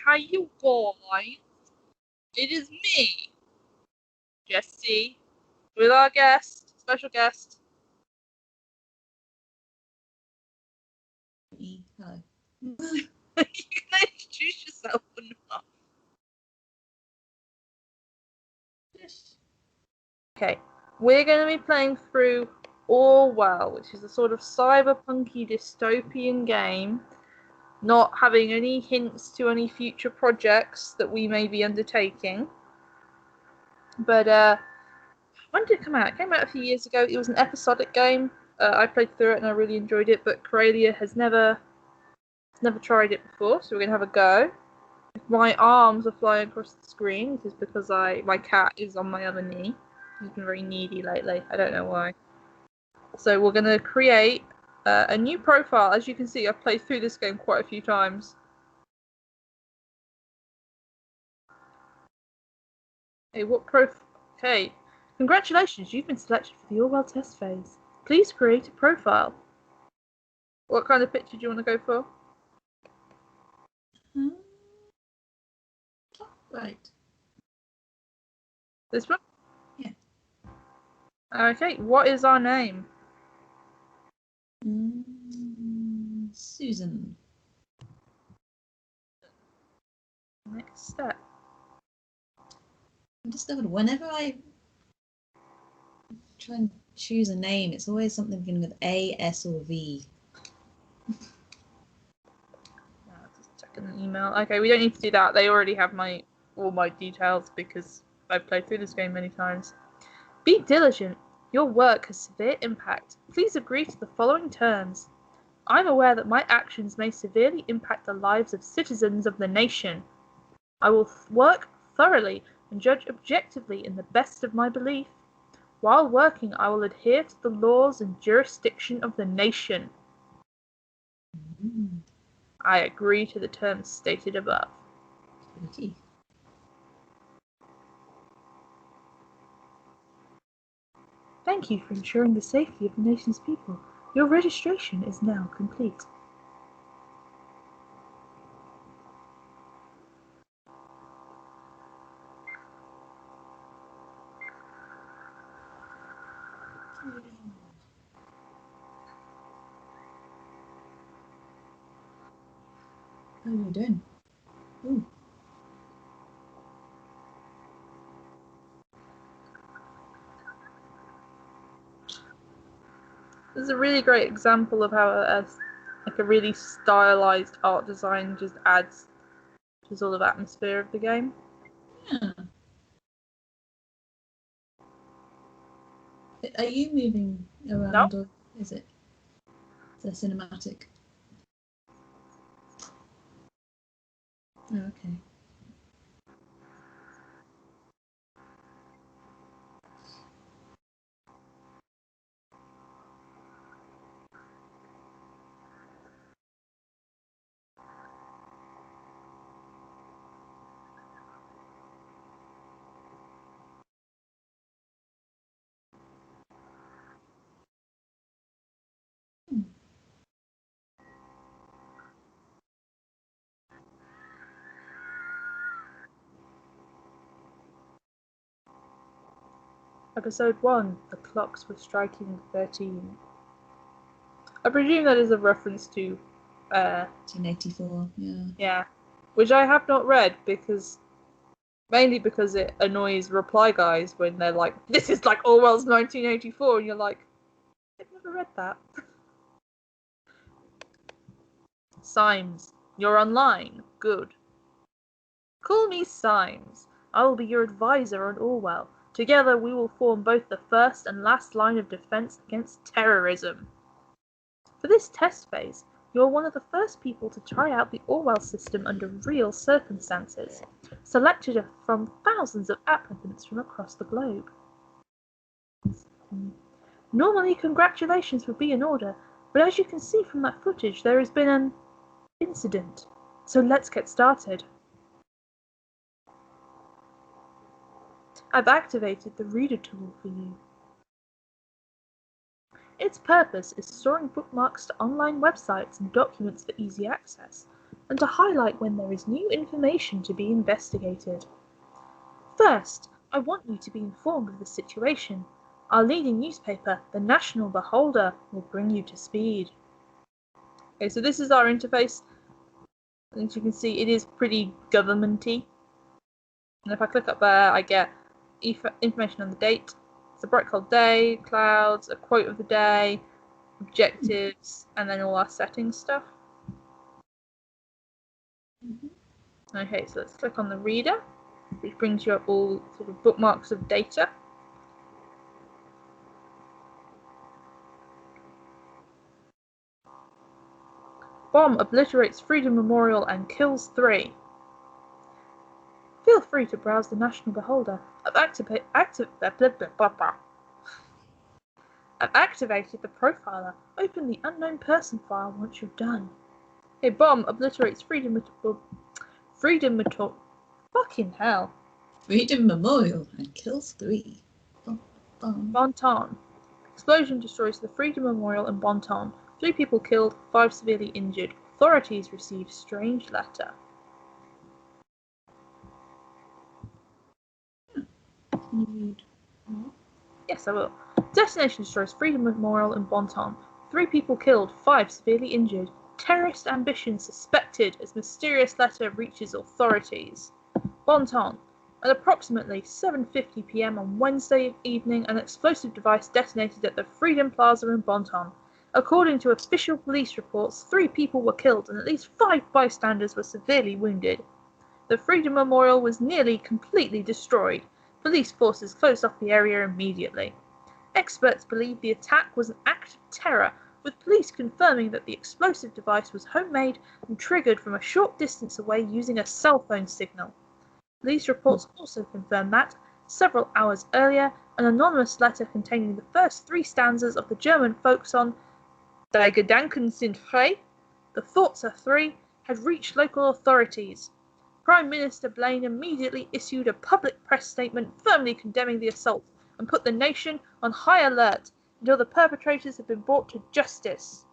How you guys? It is me, Jesse, with our special guest. Hello. You can introduce yourself or not. Okay, we're going to be playing through Orwell, which is a sort of cyberpunky dystopian game, not having any hints to any future projects that we may be undertaking. But when did it come out? It came out a few years ago. It was an episodic game. I played through it and I really enjoyed it, but Karelia has never tried it before, so we're going to have a go. If my arms are flying across the screen, it is because my cat is on my other knee. He's been very needy lately. I don't know why. So we're going to create a new profile. As you can see, I've played through this game quite a few times. Hey, Okay. Congratulations, you've been selected for the Orwell test phase. Please create a profile. What kind of picture do you want to go for? Right. This one? Yeah. Okay, what is our name? Susan. Next step. I discovered whenever I try and choose a name, it's always something beginning with A, S, or V. Just checking an email. Okay, we don't need to do that. They already have all my details because I've played through this game many times. Be diligent. Your work has severe impact. Please agree to the following terms. I'm aware that my actions may severely impact the lives of citizens of the nation. I will work thoroughly and judge objectively in the best of my belief. While working, I will adhere to the laws and jurisdiction of the nation. I agree to the terms stated above. Okay. Thank you for ensuring the safety of the nation's people. Your registration is now complete. How are you doing? Ooh. This is a really great example of how a really stylized art design just adds to the sort of atmosphere of the game. Yeah. Are you moving around, or is it the cinematic? Oh, okay. Episode 1, the clocks were striking 13. I presume that is a reference to 1984, yeah. Yeah, which I have not read mainly because it annoys reply guys when they're like, this is like Orwell's 1984, and you're like, I've never read that. Symes, you're online. Good. Call me Symes. I will be your advisor on Orwell. Together we will form both the first and last line of defense against terrorism. For this test phase, you are one of the first people to try out the Orwell system under real circumstances, selected from thousands of applicants from across the globe. Normally, congratulations would be in order, but as you can see from that footage, there has been an incident. So let's get started. I've activated the reader tool for you. Its purpose is storing bookmarks to online websites and documents for easy access. and to highlight when there is new information to be investigated. First, I want you to be informed of the situation. Our leading newspaper, the National Beholder, will bring you to speed. Okay, so this is our interface. As you can see, it is pretty governmenty. And if I click up there, I get information on the date. It's a bright cold day, clouds, a quote of the day, objectives, and then all our settings stuff. Okay, so let's click on the reader, which brings you up all sort of bookmarks of data. Bomb obliterates Freedom Memorial and kills 3. Feel free to browse the National Beholder. I've activated the profiler. Open the unknown person file once you're done. A bomb obliterates Freedom fucking hell. Freedom Memorial and kills 3. Bonton. Explosion destroys the Freedom Memorial in Bonton. 3 people killed, 5 severely injured. Authorities receive strange letter. Can you read more? Yes, I will. Destination destroys Freedom Memorial in Bonton. 3 people killed, 5 severely injured. Terrorist ambition suspected as mysterious letter reaches authorities. Bonton. At approximately 7:50 p.m. on Wednesday evening, an explosive device detonated at the Freedom Plaza in Bonton. According to official police reports, 3 people were killed and at least 5 bystanders were severely wounded. The Freedom Memorial was nearly completely destroyed. Police forces closed off the area immediately. Experts believe the attack was an act of terror, with police confirming that the explosive device was homemade and triggered from a short distance away using a cell phone signal. Police reports also confirm that, several hours earlier, an anonymous letter containing the first 3 stanzas of the German folk song Die Gedanken sind frei, The Thoughts Are Free, had reached local authorities. Prime Minister Blaine immediately issued a public press statement firmly condemning the assault and put the nation on high alert until the perpetrators have been brought to justice.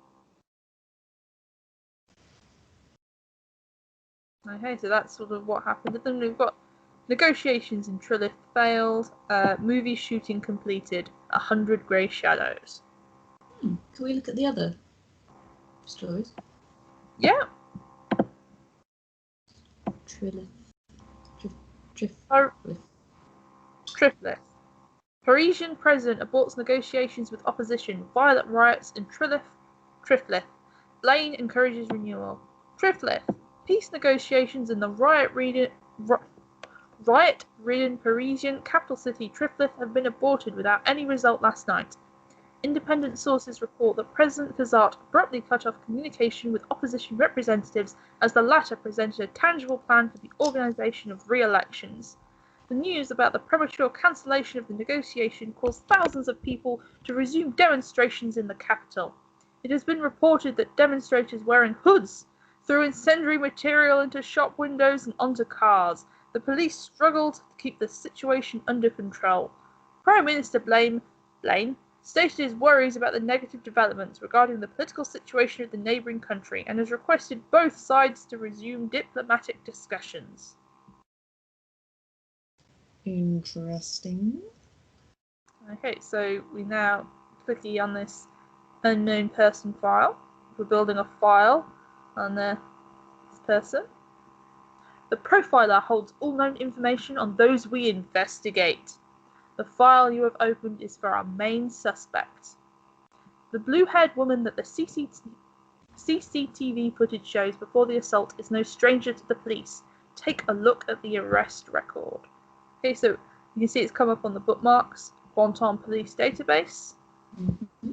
Okay, so that's sort of what happened. Then we've got negotiations in Trilith failed, movie shooting completed, 100 Grey Shadows. Can we look at the other stories? Yeah. Trilith. Triflith. Parisian president aborts negotiations with opposition. Violent riots in Triflith. Blaine encourages renewal. Triflith. Peace negotiations in the riot-ridden Parisian capital city Triflith have been aborted without any result last night. Independent sources report that President Kazat abruptly cut off communication with opposition representatives as the latter presented a tangible plan for the organisation of re-elections. The news about the premature cancellation of the negotiation caused thousands of people to resume demonstrations in the capital. It has been reported that demonstrators wearing hoods threw incendiary material into shop windows and onto cars. The police struggled to keep the situation under control. Prime Minister Blaine stated his worries about the negative developments regarding the political situation of the neighbouring country and has requested both sides to resume diplomatic discussions. Interesting. Okay, so we now clicking on this unknown person file. We're building a file on this person. The profiler holds all known information on those we investigate. The file you have opened is for our main suspect. The blue-haired woman that the CCTV footage shows before the assault is no stranger to the police. Take a look at the arrest record. Okay, so you can see it's come up on the bookmarks. Bonton Police Database. Mm-hmm.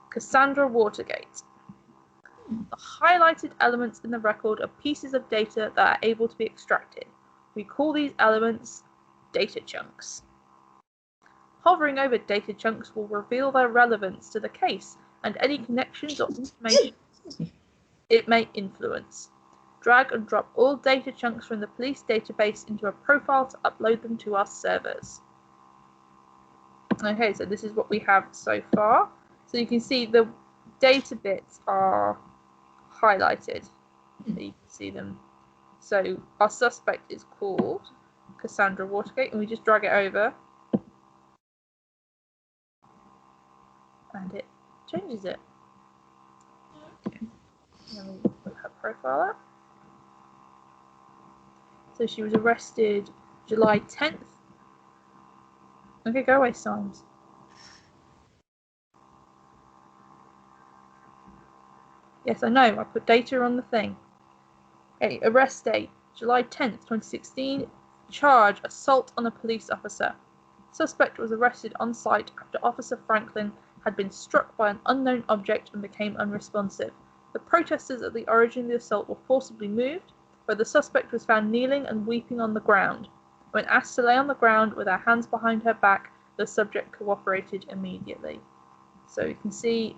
Cassandra Watergate. The highlighted elements in the record are pieces of data that are able to be extracted. We call these elements data chunks. Hovering over data chunks will reveal their relevance to the case and any connections or information it may influence. Drag and drop all data chunks from the police database into a profile to upload them to our servers. Okay, so this is what we have so far. So you can see the data bits are highlighted. So you can see them. So our suspect is called Cassandra Watergate, and we just drag it over. And it changes it. Okay. Then we put her profile up. So she was arrested July 10th. Okay, go away, Symes. Yes, I know. I put data on the thing. Okay, arrest date, July 10th, 2016. Charge, assault on a police officer. Suspect was arrested on site after Officer Franklin had been struck by an unknown object and became unresponsive. The protesters at the origin of the assault were forcibly moved, where the suspect was found kneeling and weeping on the ground. When asked to lay on the ground with her hands behind her back, the subject cooperated immediately. So you can see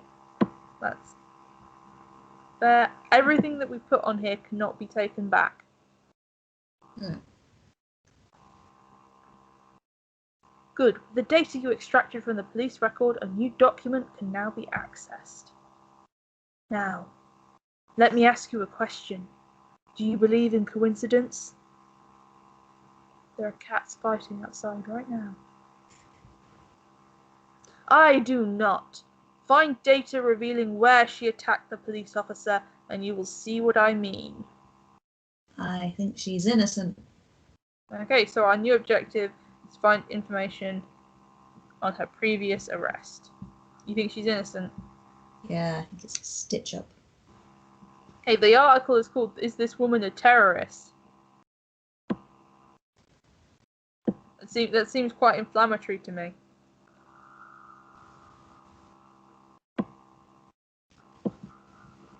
that's there. Everything that we put on here cannot be taken back. Good. The data you extracted from the police record, a new document can now be accessed. Now, let me ask you a question. Do you believe in coincidence? There are cats fighting outside right now. I do not. Find data revealing where she attacked the police officer, and you will see what I mean. I think she's innocent. Okay, so our new objective is to find information on her previous arrest. You think she's innocent? Yeah, I think it's a stitch up. Hey, the article is called "Is This Woman a Terrorist?" That seems quite inflammatory to me.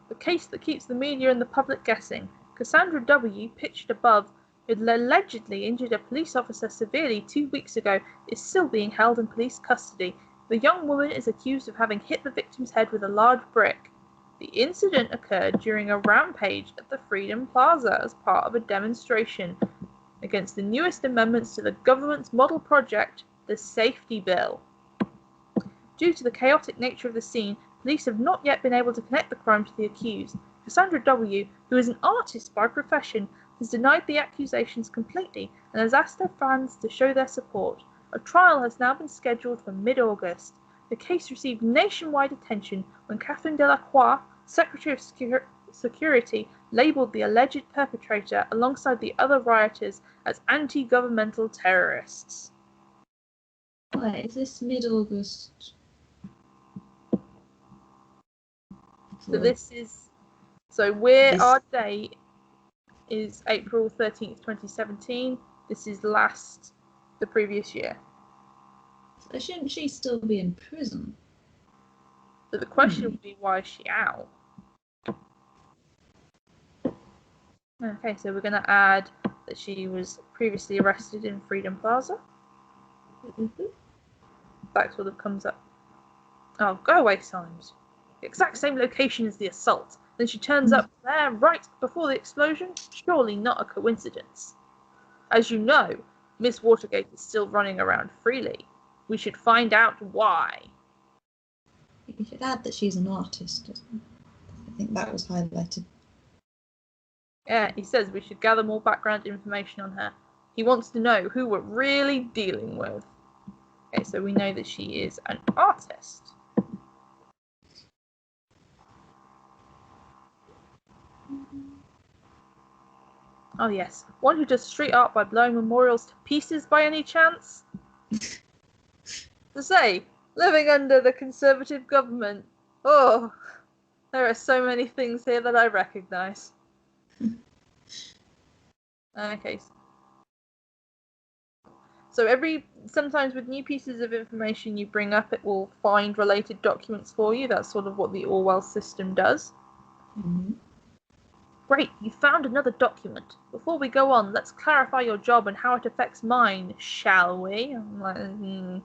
The case that keeps the media and the public guessing. Cassandra W., pictured above, who had allegedly injured a police officer severely 2 weeks ago, is still being held in police custody. The young woman is accused of having hit the victim's head with a large brick. The incident occurred during a rampage at the Freedom Plaza as part of a demonstration against the newest amendments to the government's model project, the Safety Bill. Due to the chaotic nature of the scene, police have not yet been able to connect the crime to the accused. Cassandra W., who is an artist by profession, has denied the accusations completely and has asked her fans to show their support. A trial has now been scheduled for mid-August. The case received nationwide attention when Catherine Delacroix, Secretary of Security, labelled the alleged perpetrator alongside the other rioters as anti-governmental terrorists. Wait, is this mid-August? Our date is April 13th, 2017. This is the previous year. So shouldn't she still be in prison? So the question would be, why is she out? Okay, so we're going to add that she was previously arrested in Freedom Plaza. That sort of comes up. Oh, go away, Symes. The exact same location as the assault. Then she turns up there right before the explosion? Surely not a coincidence. As you know, Miss Watergate is still running around freely. We should find out why. You should add that she's an artist. I think that was highlighted. Yeah, he says we should gather more background information on her. He wants to know who we're really dealing with. Okay, so we know that she is an artist. Oh yes, one who does street art by blowing memorials to pieces by any chance? To say, living under the Conservative government. Oh, there are so many things here that I recognise. Okay. So sometimes with new pieces of information you bring up, it will find related documents for you. That's sort of what the Orwell system does. Mm-hmm. Great, you found another document. Before we go on, let's clarify your job and how it affects mine, shall we? I'm like,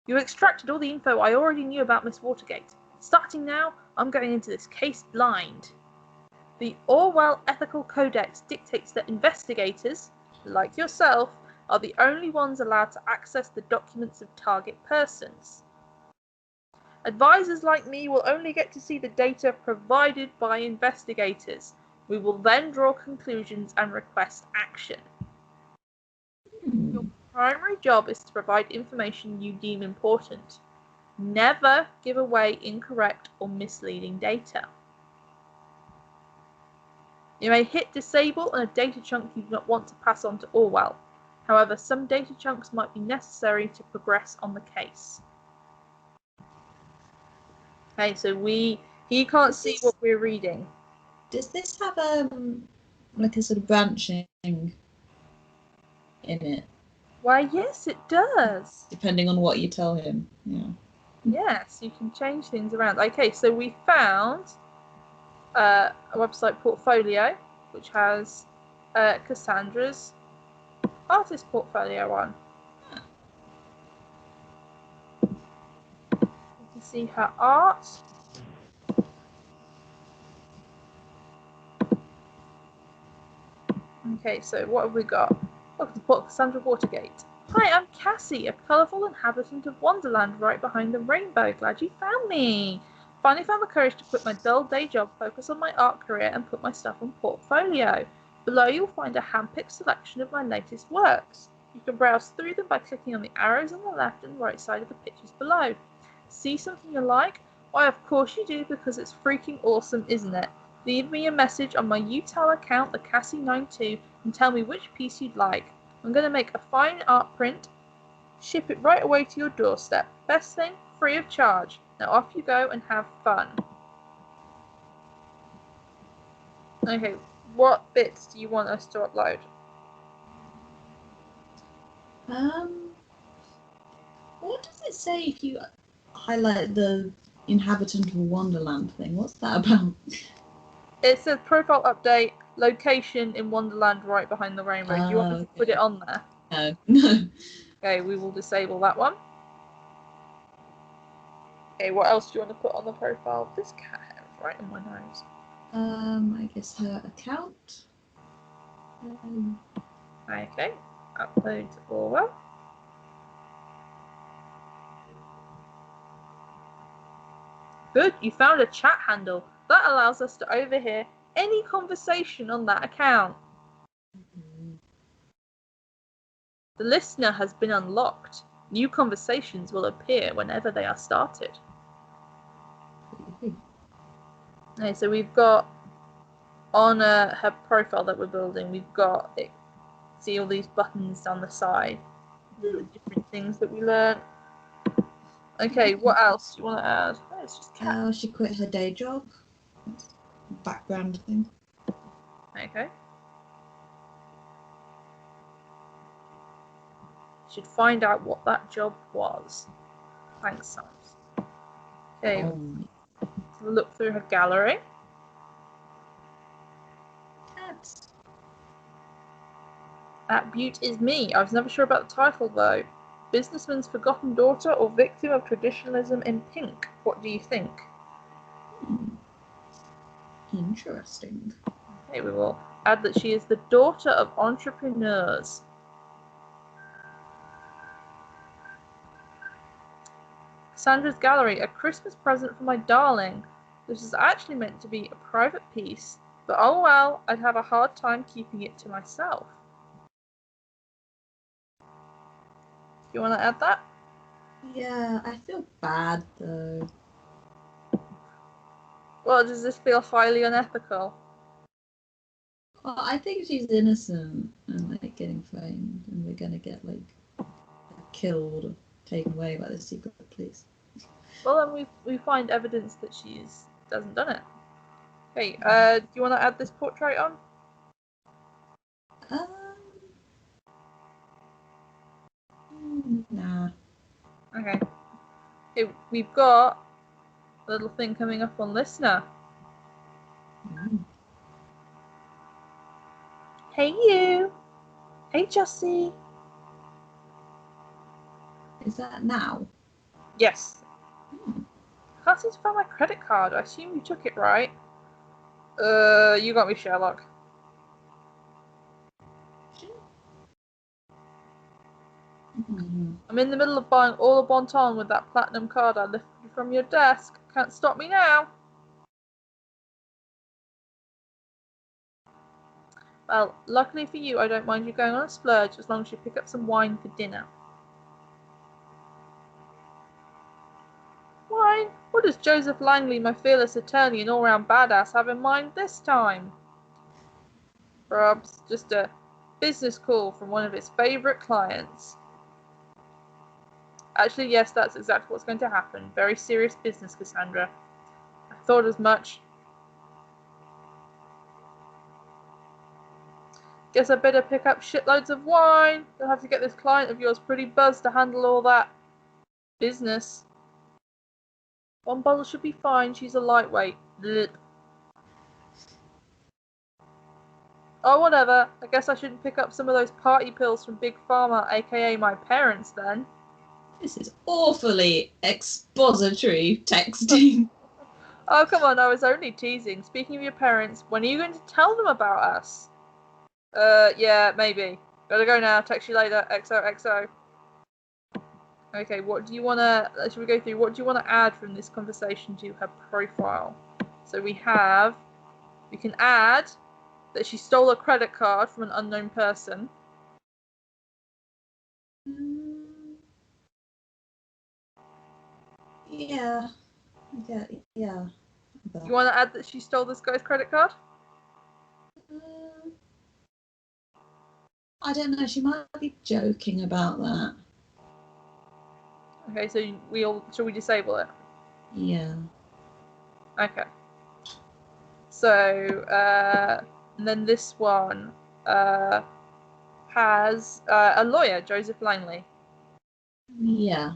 You extracted all the info I already knew about Miss Watergate. Starting now, I'm going into this case blind. The Orwell Ethical Codex dictates that investigators, like yourself, are the only ones allowed to access the documents of target persons. Advisors like me will only get to see the data provided by investigators. We will then draw conclusions and request action. Your primary job is to provide information you deem important. Never give away incorrect or misleading data. You may hit disable on a data chunk you do not want to pass on to Orwell. However, some data chunks might be necessary to progress on the case. Okay, so he can't see what we're reading. Does this have like a sort of branching in it? Why, yes, it does. Depending on what you tell him. Yeah. Yes, you can change things around. Okay, so we found a website portfolio, which has Cassandra's artist portfolio on. You can see her art. Okay, so what have we got? Welcome to Port Cassandra Watergate. Hi, I'm Cassie, a colourful inhabitant of Wonderland right behind the rainbow. Glad you found me. Finally found the courage to quit my dull day job, focus on my art career, and put my stuff on portfolio. Below you'll find a hand-picked selection of my latest works. You can browse through them by clicking on the arrows on the left and right side of the pictures below. See something you like? Why, of course you do, because it's freaking awesome, isn't it? Leave me a message on my UTAL account, the Cassie92, and tell me which piece you'd like. I'm going to make a fine art print, ship it right away to your doorstep. Best thing, free of charge. Now off you go and have fun. Okay, what bits do you want us to upload? What does it say if you highlight the inhabitant of Wonderland thing? What's that about? It says profile update, location in Wonderland right behind the rainbow. Do you want me to put it on there? No, no. Okay, we will disable that one. Okay, what else do you want to put on the profile? This cat hair is right in my nose. I guess her account. Okay, upload to Orwell. Good, you found a chat handle. That allows us to overhear any conversation on that account. The listener has been unlocked. New conversations will appear whenever they are started. Okay, so we've got on her profile that we're building, we've got it. See all these buttons down the side, the different things that we learn. Okay, what else do you want to add? Oh, it's just cat. She quit her day job. Background thing. Okay. Should find out what that job was. Thanks, Sams. Okay. So we'll look through her gallery. That beaut is me. I was never sure about the title though. Businessman's forgotten daughter or victim of traditionalism in pink. What do you think? Interesting. Okay, we will add that she is the daughter of entrepreneurs. Sandra's gallery, a Christmas present for my darling. This is actually meant to be a private piece, but oh well, I'd have a hard time keeping it to myself. Do you want to add that? Yeah, I feel bad though. Well, does this feel highly unethical? Well, I think she's innocent and like getting framed, and we're gonna get like killed or taken away by the secret police. Well, then we find evidence that she hasn't done it. Hey, do you want to add this portrait on? Nah. Okay. Okay, we've got a little thing coming up on listener. Hey you! Hey Jussie! Is that now? Yes. Can't seem to find my credit card. I assume you took it, right? You got me, Sherlock. Mm-hmm. I'm in the middle of buying all the bon ton with that platinum card I lifted from your desk. Can't stop me now. Well, luckily for you, I don't mind you going on a splurge as long as you pick up some wine for dinner. Wine? What does Joseph Langley, my fearless attorney and all-round badass, have in mind this time? Perhaps just a business call from one of his favourite clients. Actually, yes, that's exactly what's going to happen. Very serious business, Cassandra. I thought as much. Guess I better pick up shitloads of wine. You'll have to get this client of yours pretty buzzed to handle all that business. One bottle should be fine. She's a lightweight. Blech. Oh, whatever. I guess I shouldn't pick up some of those party pills from Big Pharma, aka my parents, then. This is awfully expository texting. Oh, come on. I was only teasing. Speaking of your parents, when are you going to tell them about us? Yeah, maybe. Gotta go now. Text you later. XOXO. Okay, what do you want to... Should we go through? What do you want to add from this conversation to her profile? So we have... We can add that she stole a credit card from an unknown person. Yeah. Yeah. Do you want to add that she stole this guy's credit card? I don't know. She might be joking about that. Okay, so shall we disable it? Yeah. Okay. So, and then this one has a lawyer, Joseph Langley. Yeah.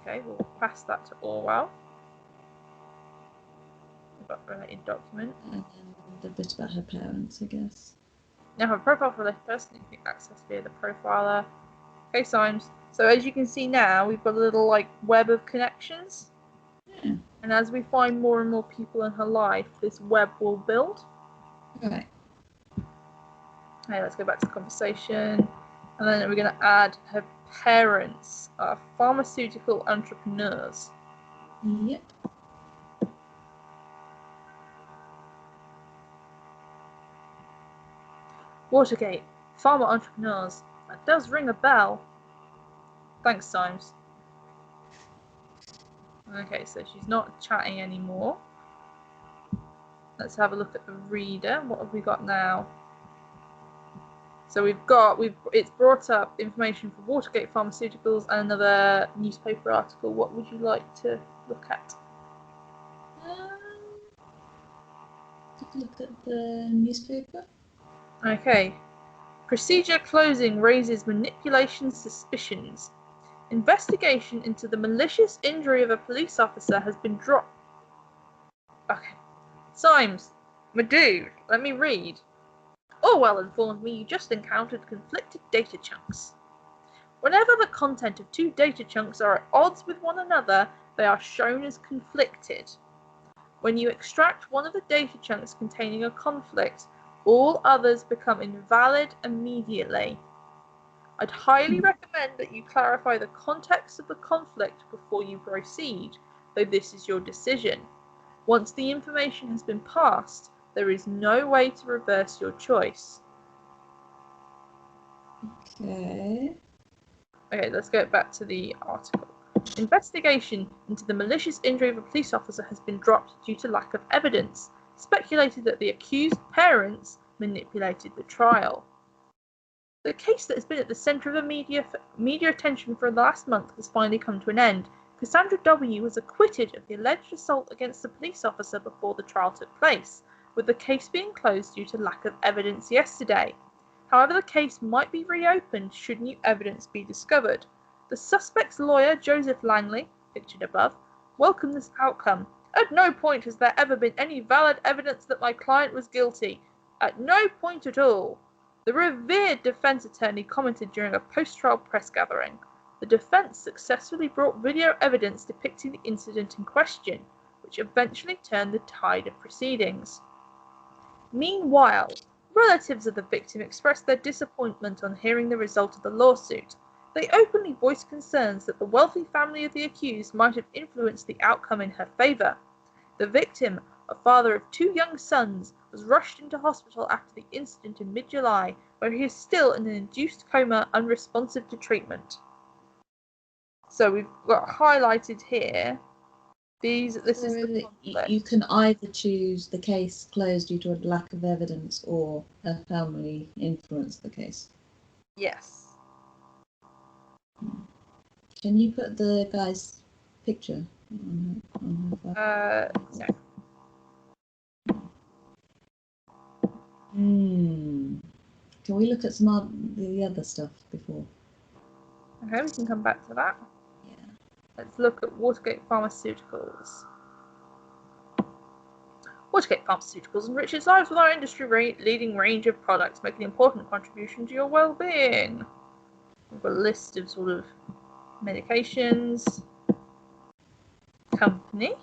Okay, we'll pass that to Orwell. We've got related document. And then the bit about her parents, I guess. Now, her profile for related person you can access via the profiler. Okay, Symes. So as you can see now, we've got a little like web of connections. Yeah. And as we find more and more people in her life, this web will build. Right. Okay, let's go back to the conversation. And then we're going to add her parents are pharmaceutical entrepreneurs. Yep. Watergate, pharma entrepreneurs. That does ring a bell. Thanks, Symes. Okay, so she's not chatting anymore. Let's have a look at the reader. What have we got now? So it's brought up information for Watergate Pharmaceuticals and another newspaper article. What would you like to look at? Look at the newspaper. Okay. Procedure closing raises manipulation suspicions. Investigation into the malicious injury of a police officer has been dropped. Okay. Symes, my dude, let me read. Orwell informed me you just encountered conflicted data chunks. Whenever the content of two data chunks are at odds with one another, they are shown as conflicted. When you extract one of the data chunks containing a conflict, all others become invalid immediately. I'd highly recommend that you clarify the context of the conflict before you proceed, though this is your decision. Once the information has been passed, there is no way to reverse your choice. Okay. Okay, let's go back to the article. Investigation into the malicious injury of a police officer has been dropped due to lack of evidence. Speculated that the accused parents manipulated the trial. The case that has been at the centre of the media attention for the last month has finally come to an end. Cassandra W. was acquitted of the alleged assault against the police officer before the trial took place, with the case being closed due to lack of evidence yesterday. However, the case might be reopened should new evidence be discovered. The suspect's lawyer, Joseph Langley, pictured above, welcomed this outcome. At no point has there ever been any valid evidence that my client was guilty. At no point at all. The revered defense attorney commented during a post-trial press gathering. The defense successfully brought video evidence depicting the incident in question, which eventually turned the tide of proceedings. Meanwhile, relatives of the victim expressed their disappointment on hearing the result of the lawsuit. they openly voiced concerns that the wealthy family of the accused might have influenced the outcome in her favour. The victim, a father of 2 young sons, was rushed into hospital after the incident in mid-July, where he is still in an induced coma, unresponsive to treatment. So we've got highlighted here. This is the you can either choose the case closed due to a lack of evidence or a family influenced the case. Yes. Can you put the guy's picture on her No. Can we look at some of the other stuff before? Okay, we can come back to that. Yeah. Let's look at Watergate Pharmaceuticals. Watergate Pharmaceuticals enriches lives with our industry-leading range of products, making an important contribution to your well-being. We've got a list of sort of medications. Company.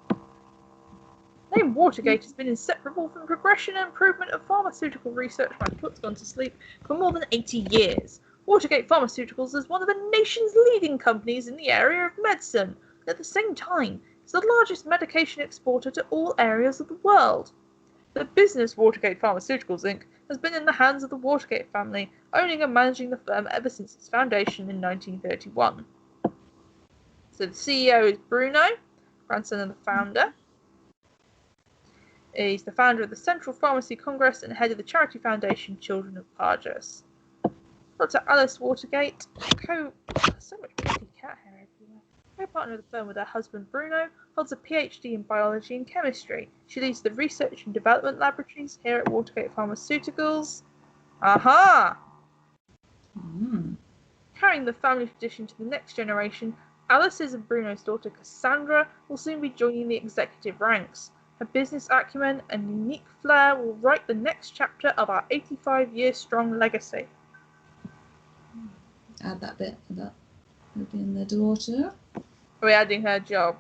The name Watergate has been inseparable from the progression and improvement of pharmaceutical research. My foot's gone to sleep for more than 80 years. Watergate Pharmaceuticals is one of the nation's leading companies in the area of medicine. At the same time, it's the largest medication exporter to all areas of the world. The business Watergate Pharmaceuticals Inc. has been in the hands of the Watergate family, owning and managing the firm ever since its foundation in 1931. So the CEO is Bruno, grandson of the founder. He's the founder of the Central Pharmacy Congress and head of the charity foundation Children of Parges. Dr. Alice Watergate, so much pretty cat hair everywhere. Co-partner of the firm with her husband Bruno, holds a PhD in biology and chemistry. She leads the research and development laboratories here at Watergate Pharmaceuticals. Aha! Carrying the family tradition to the next generation, Alice's and Bruno's daughter Cassandra will soon be joining the executive ranks. Her business acumen and unique flair will write the next chapter of our 85-year-strong legacy. Add that bit for that. Maybe in the daughter. Are we adding her job?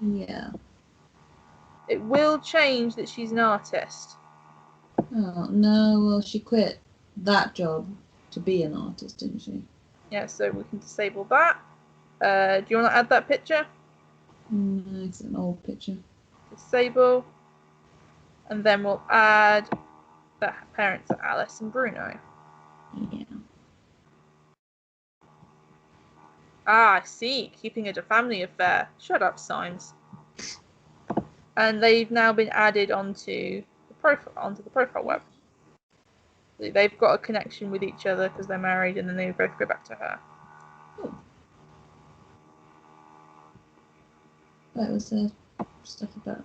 Yeah. It will change that she's an artist. Oh, no, well, she quit that job to be an artist, didn't she? Yeah, so we can disable that. Do you want to add that picture? No, it's an old picture. Disable. And then we'll add the parents of Alice and Bruno. Yeah. Ah, I see. Keeping it a family affair. Shut up, Symes. And they've now been added onto the profile web. They've got a connection with each other because they're married, and then they both go back to her. Oh. That was stuff about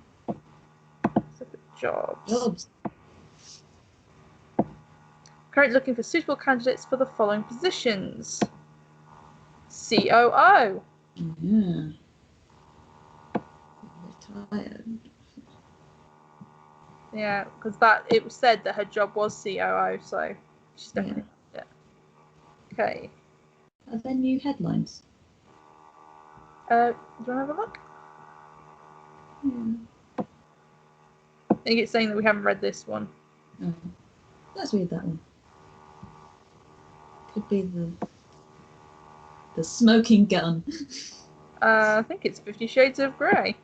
jobs. Currently looking for suitable candidates for the following positions. COO. Yeah. Retired. Yeah, because it was said that her job was COO, so she's definitely Okay. Are there new headlines? Do you want to have a look? Yeah. I think it's saying that we haven't read this one. Oh. Let's read that one. Could be the smoking gun. I think it's 50 Shades of Grey.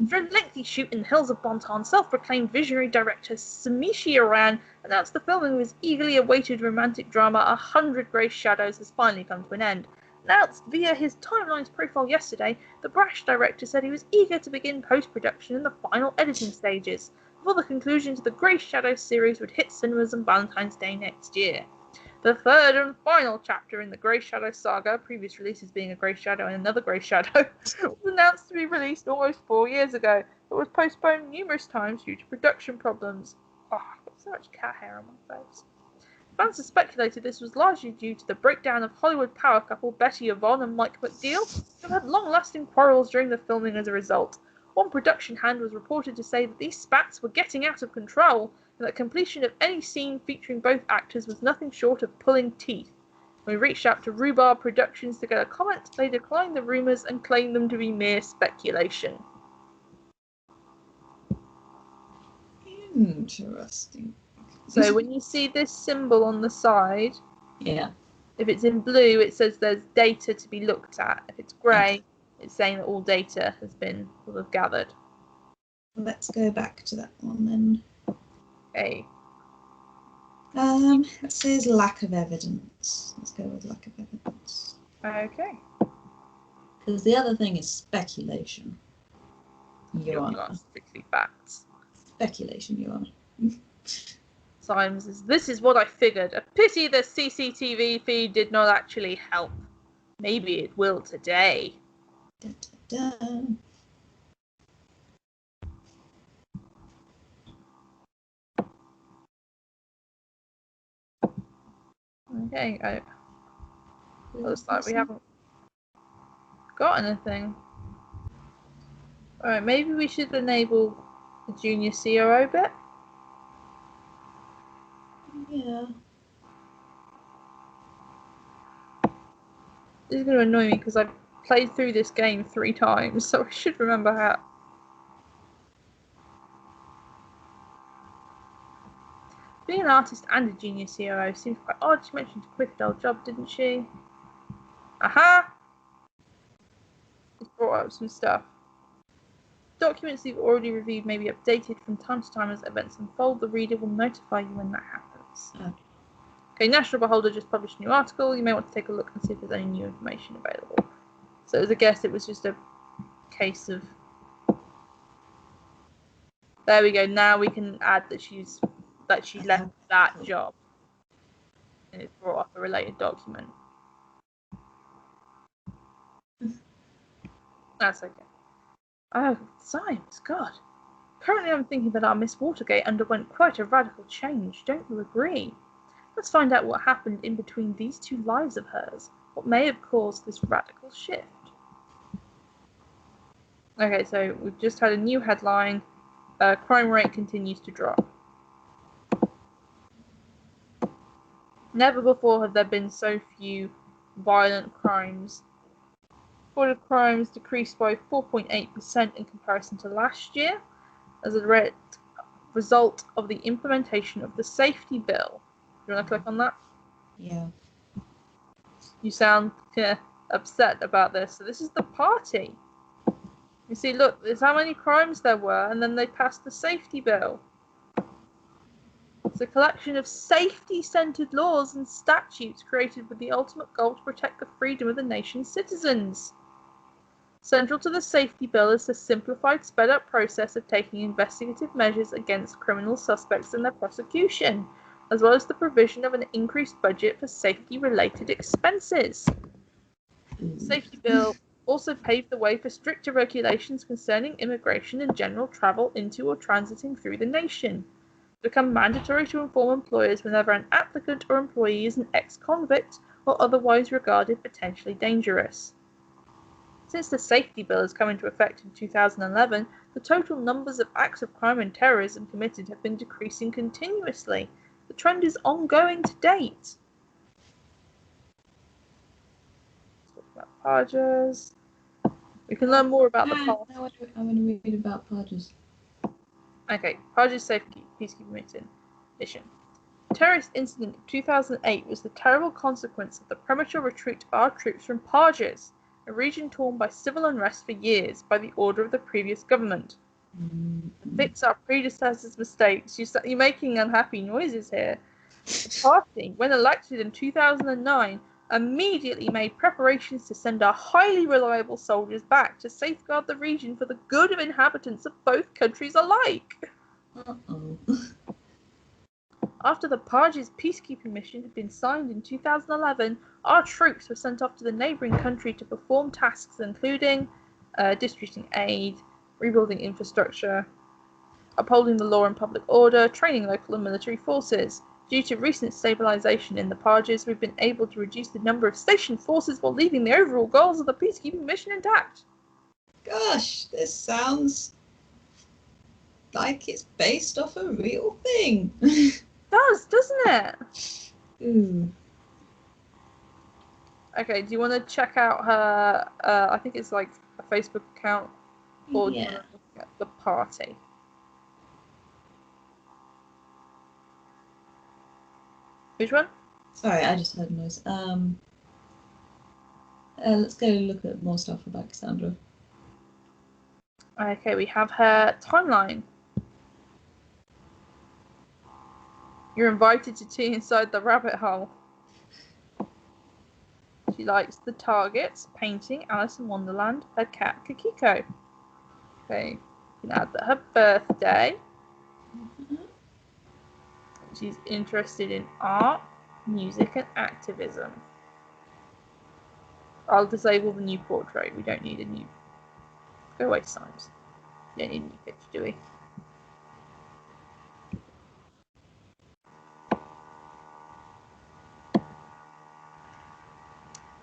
After a lengthy shoot in the hills of Bonton, self-proclaimed visionary director Samishi Iran announced the filming of his eagerly awaited romantic drama 100 Grey Shadows has finally come to an end. Announced via his Timelines profile yesterday, the brash director said he was eager to begin post-production in the final editing stages, before the conclusion to the Grey Shadows series would hit cinemas on Valentine's Day next year. The third and final chapter in the Grey Shadow saga, previous releases being A Grey Shadow and Another Grey Shadow, was announced to be released almost 4 years ago, but was postponed numerous times due to production problems. Oh, I've got so much cat hair on my face. Fans have speculated this was largely due to the breakdown of Hollywood power couple Betty Yvonne and Mike McDeal, who had long-lasting quarrels during the filming as a result. One production hand was reported to say that these spats were getting out of control, and that completion of any scene featuring both actors was nothing short of pulling teeth. When we reached out to Rhubarb Productions to get a comment, they declined the rumours and claimed them to be mere speculation. Interesting. So when you see this symbol on the side, Yeah. If it's in blue, it says there's data to be looked at. If it's grey, it's saying that all data has been sort of gathered. Let's go back to that one then. Okay. It says lack of evidence. Let's go with lack of evidence. Okay. Because the other thing is speculation. Your You're Honor. not strictly facts. Speculation, Your Honor. Symes says, this is what I figured. A pity the CCTV feed did not actually help. Maybe it will today. Dun, dun, dun. Okay, looks like we haven't got anything. Alright, maybe we should enable the junior CRO bit. Yeah. This is going to annoy me because I've played through this game 3 times, so I should remember how. Being an artist and a junior CRO seems quite odd. She mentioned a quick old job, didn't she? Aha! It's brought up some stuff. Documents you've already reviewed may be updated from time to time as events unfold. The reader will notify you when that happens. Okay, National Beholder just published a new article. You may want to take a look and see if there's any new information available. So as a guess, it was just a case of... There we go. Now we can add that she left that job. And it's brought up a related document. That's okay. Oh, Symes, God. Currently I'm thinking that our Miss Watergate underwent quite a radical change. Don't you agree? Let's find out what happened in between these 2 lives of hers. What may have caused this radical shift? Okay, so we've just had a new headline. Crime rate continues to drop. Never before have there been so few violent crimes. Reported crimes decreased by 4.8% in comparison to last year as a direct result of the implementation of the safety bill. Do you want to click on that? Yeah. You sound upset about this. So this is the party. You see, look, there's how many crimes there were, and then they passed the safety bill. It's a collection of safety-centered laws and statutes created with the ultimate goal to protect the freedom of the nation's citizens. Central to the safety bill is the simplified, sped-up process of taking investigative measures against criminal suspects and their prosecution, as well as the provision of an increased budget for safety-related expenses. The safety bill also paved the way for stricter regulations concerning immigration and general travel into or transiting through the nation. It become mandatory to inform employers whenever an applicant or employee is an ex-convict or otherwise regarded potentially dangerous. Since the safety bill has come into effect in 2011, the total numbers of acts of crime and terrorism committed have been decreasing continuously. The trend is ongoing to date. Let's talk about Parjas. We can learn more about the past. I want to read about Parjas. Okay, Parjas Safety Peacekeeping Mission. The terrorist incident of 2008 was the terrible consequence of the premature retreat of our troops from Parjas, a region torn by civil unrest for years by the order of the previous government. To fix our predecessors' mistakes, you're making unhappy noises here. The party, when elected in 2009, immediately made preparations to send our highly reliable soldiers back to safeguard the region for the good of inhabitants of both countries alike. Uh-oh. After the Parjas peacekeeping mission had been signed in 2011, our troops were sent off to the neighbouring country to perform tasks including distributing aid, rebuilding infrastructure, upholding the law and public order, training local and military forces. Due to recent stabilisation in the Parjas, we've been able to reduce the number of stationed forces while leaving the overall goals of the peacekeeping mission intact. Gosh, this sounds like it's based off a real thing. Does, doesn't it? Ooh. Okay, do you want to check out her, I think it's like a Facebook account, or do you want to look at the party? Which one? Sorry, I just heard a noise. Let's go look at more stuff about Cassandra. Okay, we have her timeline. You're invited to tea inside the rabbit hole. She likes the targets, painting, Alice in Wonderland, her cat Kikiko. Okay, you can add that her birthday. She's interested in art, music, and activism. I'll disable the new portrait. We don't need a new. Go away, Symes. We don't need a new picture, do we?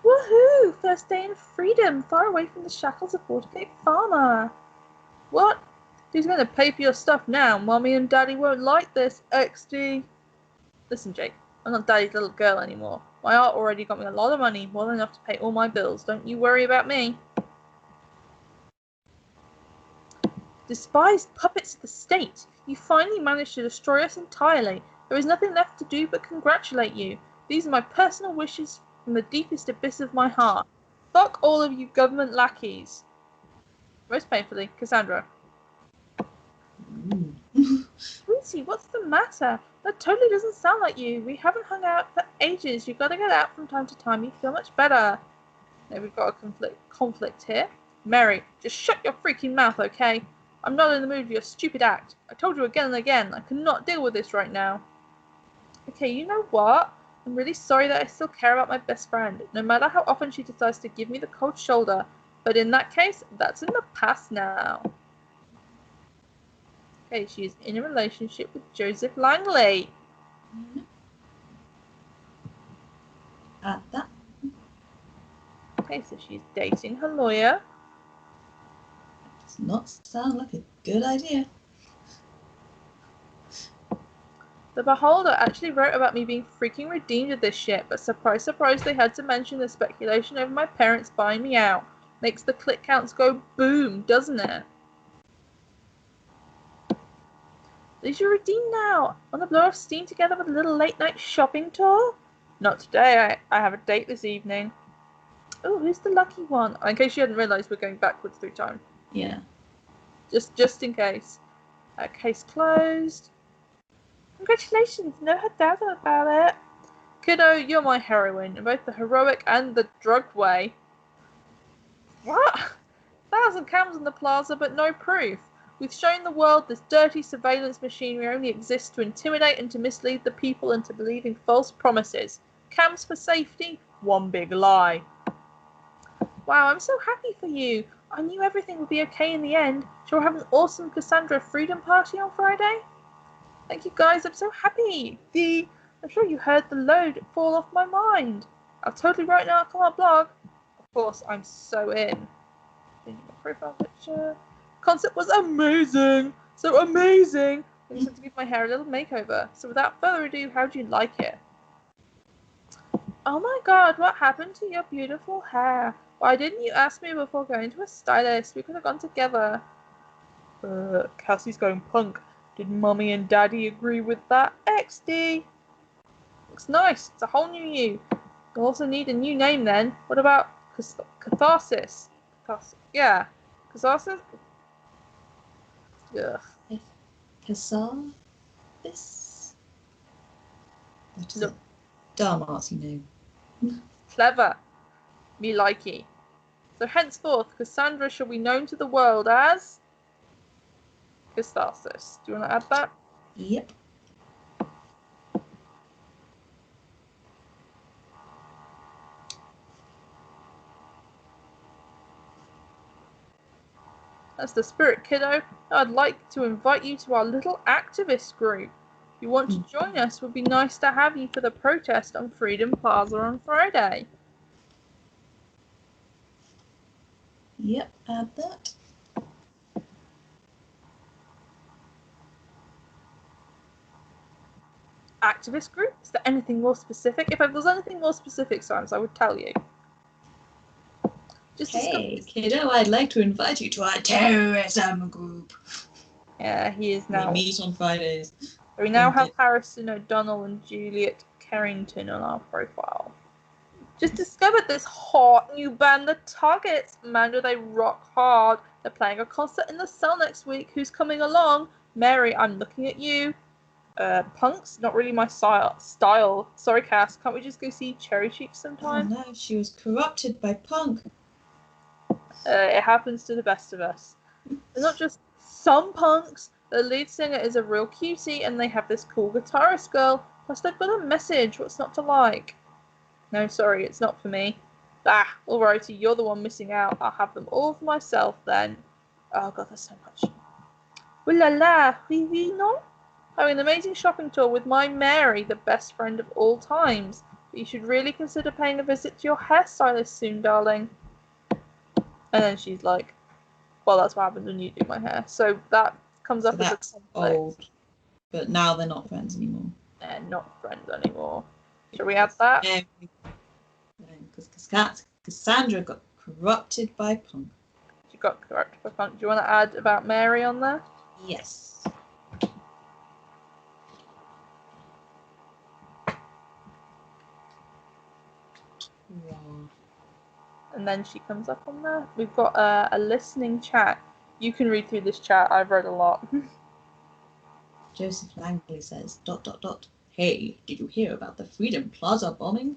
Woohoo! First day in freedom, far away from the shackles of Watergate Farmer. What? Who's going to pay for your stuff now? Mommy and Daddy won't like this, XD. Listen, Jake, I'm not Daddy's little girl anymore. My art already got me a lot of money, more than enough to pay all my bills. Don't you worry about me. Despised puppets of the state, you finally managed to destroy us entirely. There is nothing left to do but congratulate you. These are my personal wishes from the deepest abyss of my heart. Fuck all of you government lackeys. Most painfully, Cassandra. Lucy, what's the matter? That totally doesn't sound like you. We haven't hung out for ages. You've got to get out from time to time. You feel much better. Now we've got a conflict here. Mary, just shut your freaking mouth, okay? I'm not in the mood for your stupid act. I told you again and again, I cannot deal with this right now. Okay, you know what? I'm really sorry that I still care about my best friend, no matter how often she decides to give me the cold shoulder. But in that case, that's in the past now. Okay, she is in a relationship with Joseph Langley. Add that. Okay, so she's dating her lawyer. Does not sound like a good idea. The Beholder actually wrote about me being freaking redeemed with this shit, but surprise, surprise, they had to mention the speculation over my parents buying me out. Makes the click counts go boom, doesn't it? At least you're redeemed now. Want to blow off steam together with a little late night shopping tour? Not today. I have a date this evening. Oh, who's the lucky one? In case you hadn't realised, we're going backwards through time. Yeah. Just in case. Case closed. Congratulations, no doubt about it. Kiddo, you're my heroine, in both the heroic and the drugged way. What? 1,000 cams in the plaza, but no proof. We've shown the world this dirty surveillance machinery only exists to intimidate and to mislead the people into believing false promises. Cams for safety? One big lie. Wow, I'm so happy for you. I knew everything would be okay in the end. Shall we have an awesome Cassandra freedom party on Friday? Thank you guys, I'm so happy. I'm sure you heard the load fall off my mind. I'll totally write an article on our blog. Of course, I'm so in. Changing my profile picture. Concept was amazing. So amazing. I just had to give my hair a little makeover. So without further ado, how do you like it? Oh my god, what happened to your beautiful hair? Why didn't you ask me before going to a stylist? We could have gone together. Cassie's going punk. Did Mummy and Daddy agree with that? XD. Looks nice. It's a whole new you. You'll also need a new name then. What about Catharsis? Yeah. Catharsis? Ugh. Cassandra? This? What is it? Darn artsy name. Clever. Me likey. So henceforth, Cassandra shall be known to the world as Catharsis. Do you want to add that? Yep. That's the spirit, kiddo. I'd like to invite you to our little activist group. If you want to join us, it would be nice to have you for the protest on Freedom Plaza on Friday. Yep, add that. Activist group? Is there anything more specific? If there was anything more specific, Symes, I would tell you. Just hey, kiddo, I'd like to invite you to our terrorism group. Yeah, he is now. We meet on Fridays. We now have Harrison O'Donnell and Juliet Carrington on our profile. Just discovered this hot new band, The Targets. Man, do they rock hard. They're playing a concert in the cell next week. Who's coming along? Mary, I'm looking at you. Punk's not really my style. Sorry, Cass. Can't we just go see Cherry Cheeks sometime? Oh no, she was corrupted by Punk. It happens to the best of us. They're not just some punks. The lead singer is a real cutie, and they have this cool guitarist girl. Plus, they've got a message. What's not to like? No, sorry, it's not for me. Ah, alrighty, you're the one missing out. I'll have them all for myself then. Oh god, there's so much. Ooh la la, oui, oui, non? Having an amazing shopping tour with my Mary, the best friend of all times. But you should really consider paying a visit to your hairstylist soon, darling. And then she's like, well, that's what happens when you do my hair. So that comes up as a conflict. Old. But now they're not friends anymore. They're not friends anymore. Should we add that? Because Cassandra got corrupted by Punk. She got corrupted by Punk. Do you want to add about Mary on there? Yes. Yeah. And then she comes up on there. We've got a listening chat. You can read through this chat. I've read a lot. Joseph Langley says, ... Hey, did you hear about the Freedom Plaza bombing?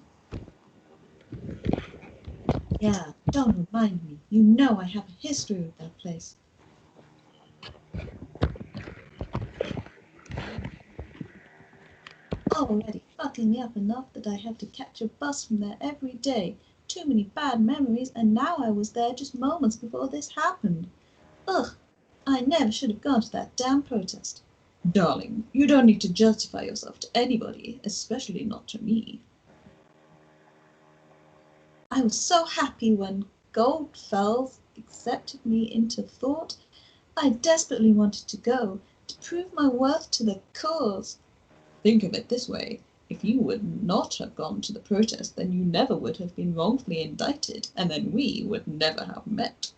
Yeah, don't remind me. You know I have a history with that place. Already fucking me up enough that I have to catch a bus from there every day. Too many bad memories, and now I was there just moments before this happened. Ugh, I never should have gone to that damn protest. Darling, you don't need to justify yourself to anybody, especially not to me. I was so happy when Goldfels accepted me into thought. I desperately wanted to go, to prove my worth to the cause. Think of it this way. If you would not have gone to the protest, then you never would have been wrongfully indicted, and then we would never have met.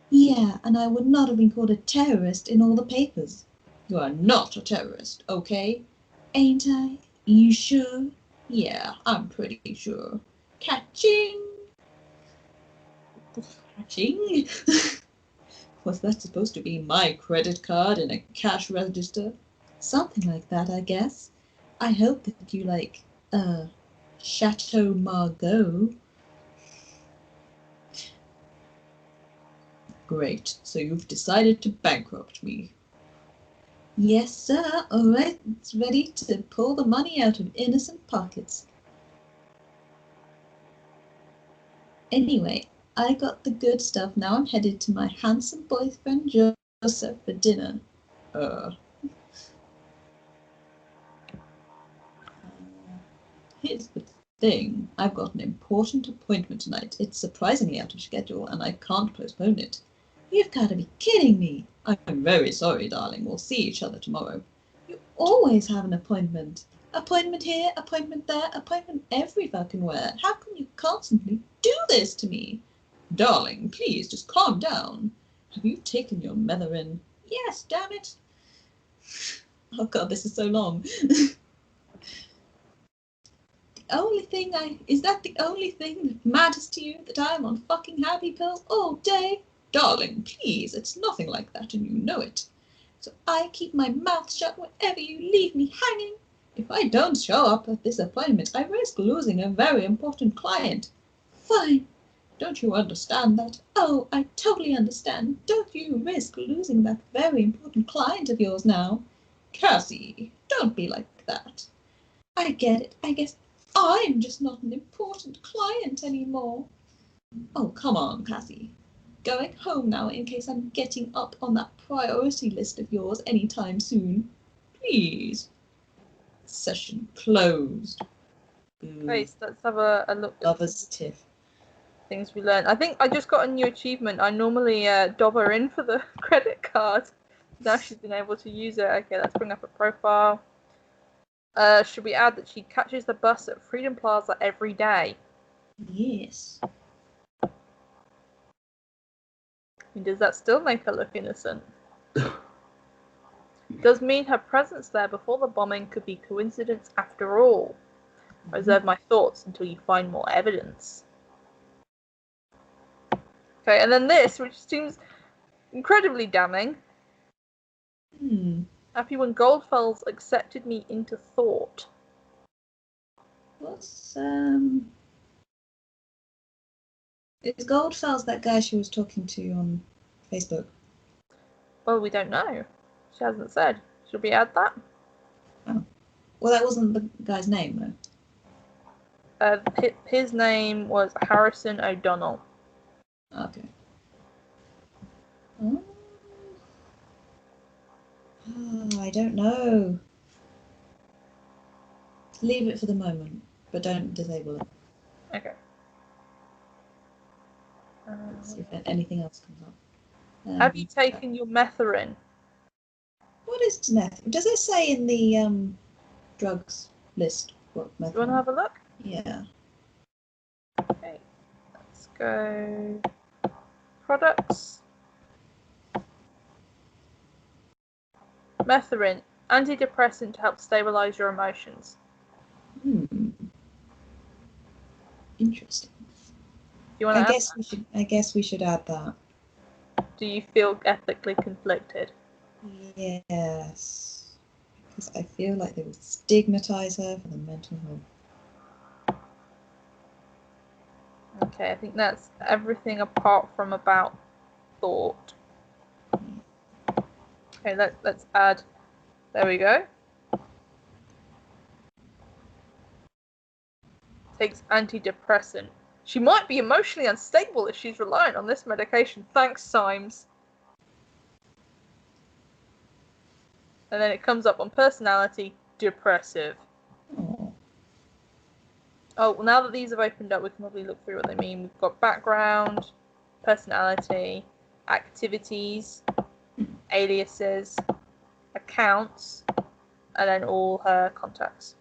Yeah, and I would not have been called a terrorist in all the papers. You are not a terrorist, okay? Ain't I? You sure? Yeah, I'm pretty sure. Catching! Catching? Was that supposed to be my credit card in a cash register? Something like that, I guess. I hope that you like, Chateau Margaux. Great, so you've decided to bankrupt me. Yes, sir. All right, it's ready to pull the money out of innocent pockets. Anyway, I got the good stuff. Now I'm headed to my handsome boyfriend Joseph for dinner. Here's the thing. I've got an important appointment tonight. It's surprisingly out of schedule, and I can't postpone it. You've got to be kidding me. I'm very sorry, darling. We'll see each other tomorrow. You always have an appointment. Appointment here, appointment there, appointment every fucking where. How can you constantly do this to me? Darling, please, just calm down. Have you taken your mother in? Yes, damn it. Oh god, this is so long. Is that the only thing that matters to you, that I am on fucking happy pills all day? Darling, please, it's nothing like that and you know it. So I keep my mouth shut whenever you leave me hanging. If I don't show up at this appointment, I risk losing a very important client. Fine. Don't you understand that? Oh, I totally understand. Don't you risk losing that very important client of yours now? Cassie, don't be like that. I get it. I guess I'm just not an important client anymore. Oh, come on, Cassie. Going home now in case I'm getting up on that priority list of yours anytime soon. Please. Session closed. Great, let's have a look at Lover's tiff. things we learned. I think I just got a new achievement. I normally dob her in for the credit card. Now she's been able to use it. Okay, let's bring up a profile. Should we add that she catches the bus at Freedom Plaza every day? Yes. Does that still make her look innocent? Does mean her presence there before the bombing could be coincidence after all. I reserve my thoughts until you find more evidence. Okay, and then this, which seems incredibly damning. Happy when Goldfells accepted me into thought. What's Is Goldfells that guy she was talking to on Facebook? Well, we don't know. She hasn't said. Should we add that? Oh. Well, that wasn't the guy's name, though. His name was Harrison O'Donnell. Okay. I don't know. Leave it for the moment, but don't disable it. Okay. Let's see if anything else comes up. Have you taken your methorin? What is meth? Does it say in the drugs list what meth? Do you want to have a look? Yeah. Okay. Let's go. Products. Methorin, antidepressant to help stabilize your emotions. Interesting. Do you want to I guess we should add that. Do you feel ethically conflicted? Yes. Because I feel like they would stigmatize her for the mental health. Okay, I think that's everything apart from about thought. Okay, let's add. There we go. Takes antidepressant. She might be emotionally unstable if she's reliant on this medication. Thanks, Symes. And then it comes up on personality, depressive. Oh, well, now that these have opened up, we can probably look through what they mean. We've got background, personality, activities, aliases, accounts, and then all her contacts.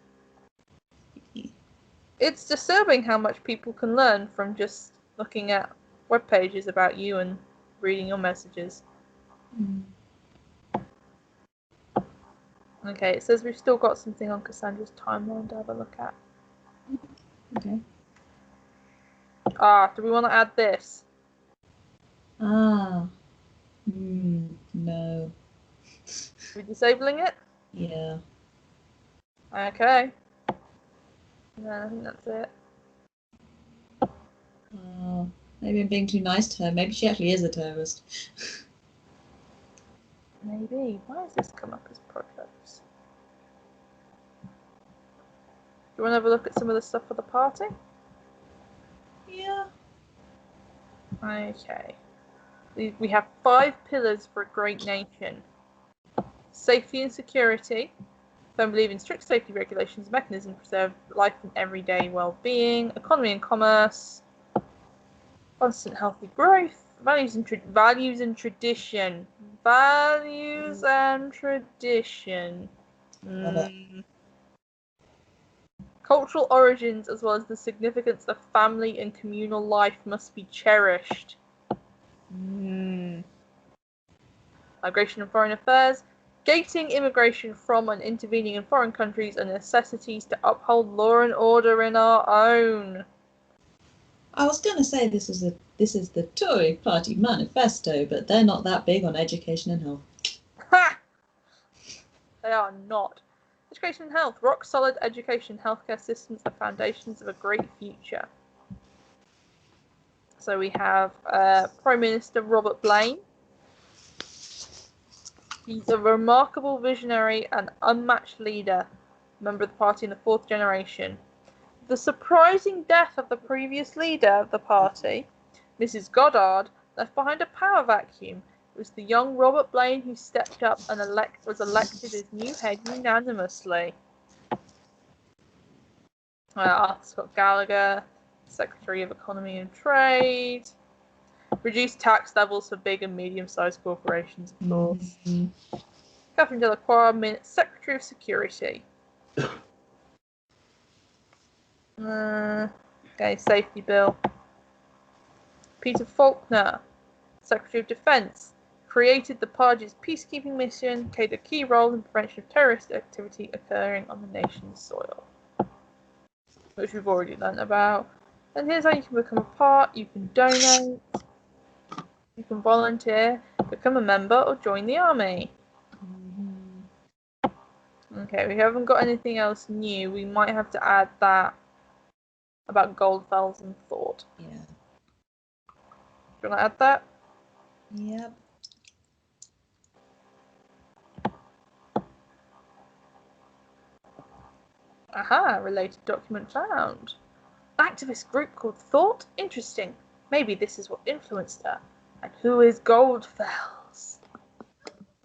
It's disturbing how much people can learn from just looking at web pages about you and reading your messages. Okay, it says we've still got something on Cassandra's timeline to have a look at. Okay. Do we want to add this? No. Are we disabling it? Yeah. Okay. No, I think that's it. Maybe I'm being too nice to her. Maybe she actually is a terrorist. Maybe. Why has this come up as projects? Do you want to have a look at some of the stuff for the party? Yeah. Okay. We have 5 pillars for a great nation. Safety and security. Some believe in strict safety regulations, mechanisms to preserve life and everyday well-being. Economy and commerce. Constant healthy growth. Values and tradition. Values and tradition. Cultural origins, as well as the significance of family and communal life, must be cherished. Migration and foreign affairs. Gating immigration from and intervening in foreign countries are necessities to uphold law and order in our own. I was going to say this is the Tory Party manifesto, but they're not that big on education and health. Ha! They are not. Education and health. Rock solid education and healthcare systems are foundations of a great future. So we have Prime Minister Robert Blaine. He's a remarkable visionary and unmatched leader, member of the party in the 4th generation. The surprising death of the previous leader of the party, Mrs. Goddard, left behind a power vacuum. It was the young Robert Blaine who stepped up and was elected as new head unanimously. Arthur Scott Gallagher, Secretary of Economy and Trade. Reduced tax levels for big and medium-sized corporations, of course. Catherine Delacroix, Secretary of Security. Okay, safety bill. Peter Faulkner, Secretary of Defence, created the party's peacekeeping mission, played a key role in the prevention of terrorist activity occurring on the nation's soil. which we've already learnt about. And here's how you can become a part. You can donate, you can volunteer, become a member, or join the army. Okay, we haven't got anything else new. We might have to add that about Goldfells and Thought. Yeah. Do you want to add that? Yep. Aha, related document found. Activist group called Thought? Interesting. Maybe this is what influenced her. And who is Goldfells?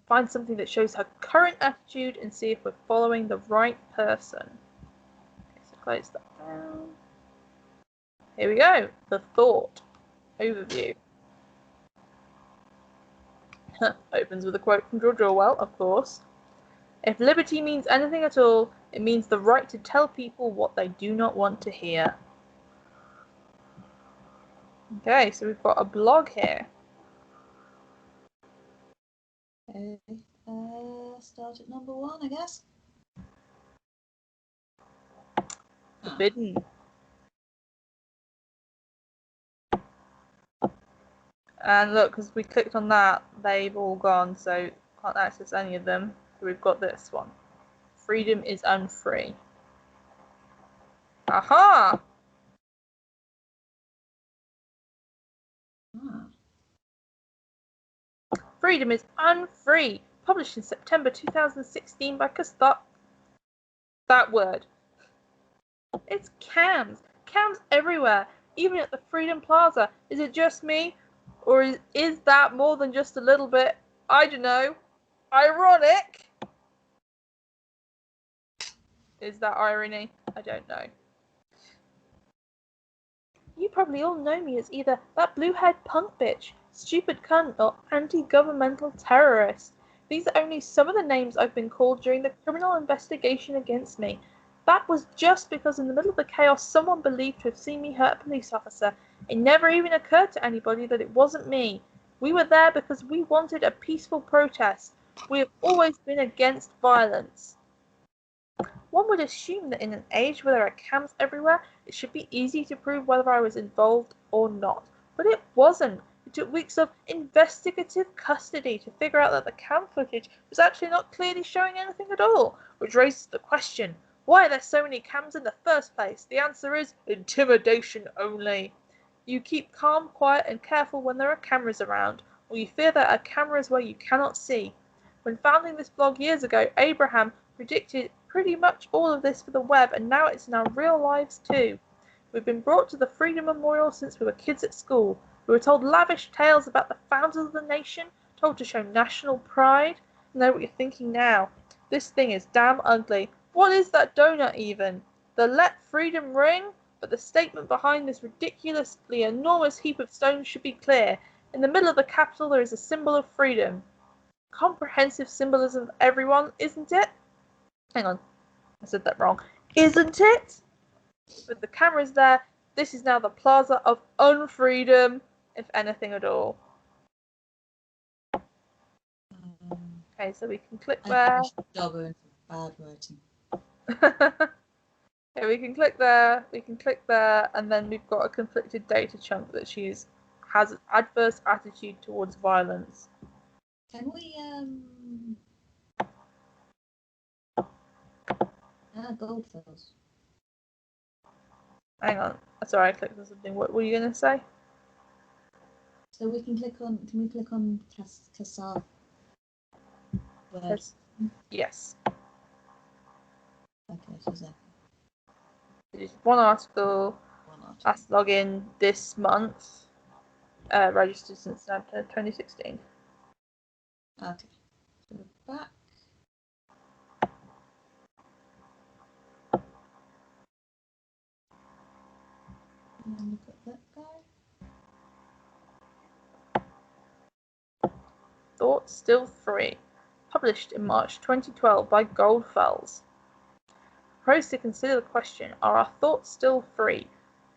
Find something that shows her current attitude and see if we're following the right person. Okay, so close that down. Here we go. The Thought overview. Opens with a quote from George Orwell, of course. If liberty means anything at all, it means the right to tell people what they do not want to hear. Okay, so we've got a blog here. Okay. Start at number 1, I guess. Forbidden. And look, because we clicked on that, they've all gone, so can't access any of them. So we've got this one. Freedom is unfree. Aha! Freedom is unfree. Published in September 2016 by that word. It's cams. Cams everywhere. Even at the Freedom Plaza. Is it just me? Or is that more than just a little bit, I don't know, ironic? Is that irony? I don't know. You probably all know me as either that blue-haired punk bitch, stupid cunt, or anti-governmental terrorist. These are only some of the names I've been called during the criminal investigation against me. That was just because in the middle of the chaos someone believed to have seen me hurt a police officer. It never even occurred to anybody that it wasn't me. We were there because we wanted a peaceful protest. We have always been against violence. One would assume that in an age where there are cams everywhere, it should be easy to prove whether I was involved or not. But it wasn't. It took weeks of investigative custody to figure out that the cam footage was actually not clearly showing anything at all, which raises the question, why are there so many cams in the first place? The answer is intimidation only. You keep calm, quiet, and careful when there are cameras around, or you fear there are cameras where you cannot see. When founding this blog years ago, Abraham predicted pretty much all of this for the web, and now it's in our real lives too. We've been brought to the Freedom Memorial since we were kids at school. We were told lavish tales about the founders of the nation, told to show national pride. I know what you're thinking now. This thing is damn ugly. What is that donut even? The Let Freedom Ring? But the statement behind this ridiculously enormous heap of stones should be clear. In the middle of the Capitol there is a symbol of freedom. Comprehensive symbolism of everyone, isn't it? Hang on, I said that wrong. Isn't it? With the cameras there, this is now the plaza of unfreedom, if anything at all. Okay, so we can click there. Bad writing. Okay, we can click there, and then we've got a conflicted data chunk that has an adverse attitude towards violence. Can we Goldfells. Hang on. Sorry, I clicked on something. What were you gonna say? So we can click on. Can we click on Cassar? Yes. Okay, she's there. There's one article. Last login this month. Registered since 2016. Okay. So we're back. And then look at that guy. Thought Still Free. Published in March 2012 by Goldfells. Proposed to consider the question, are our thoughts still free?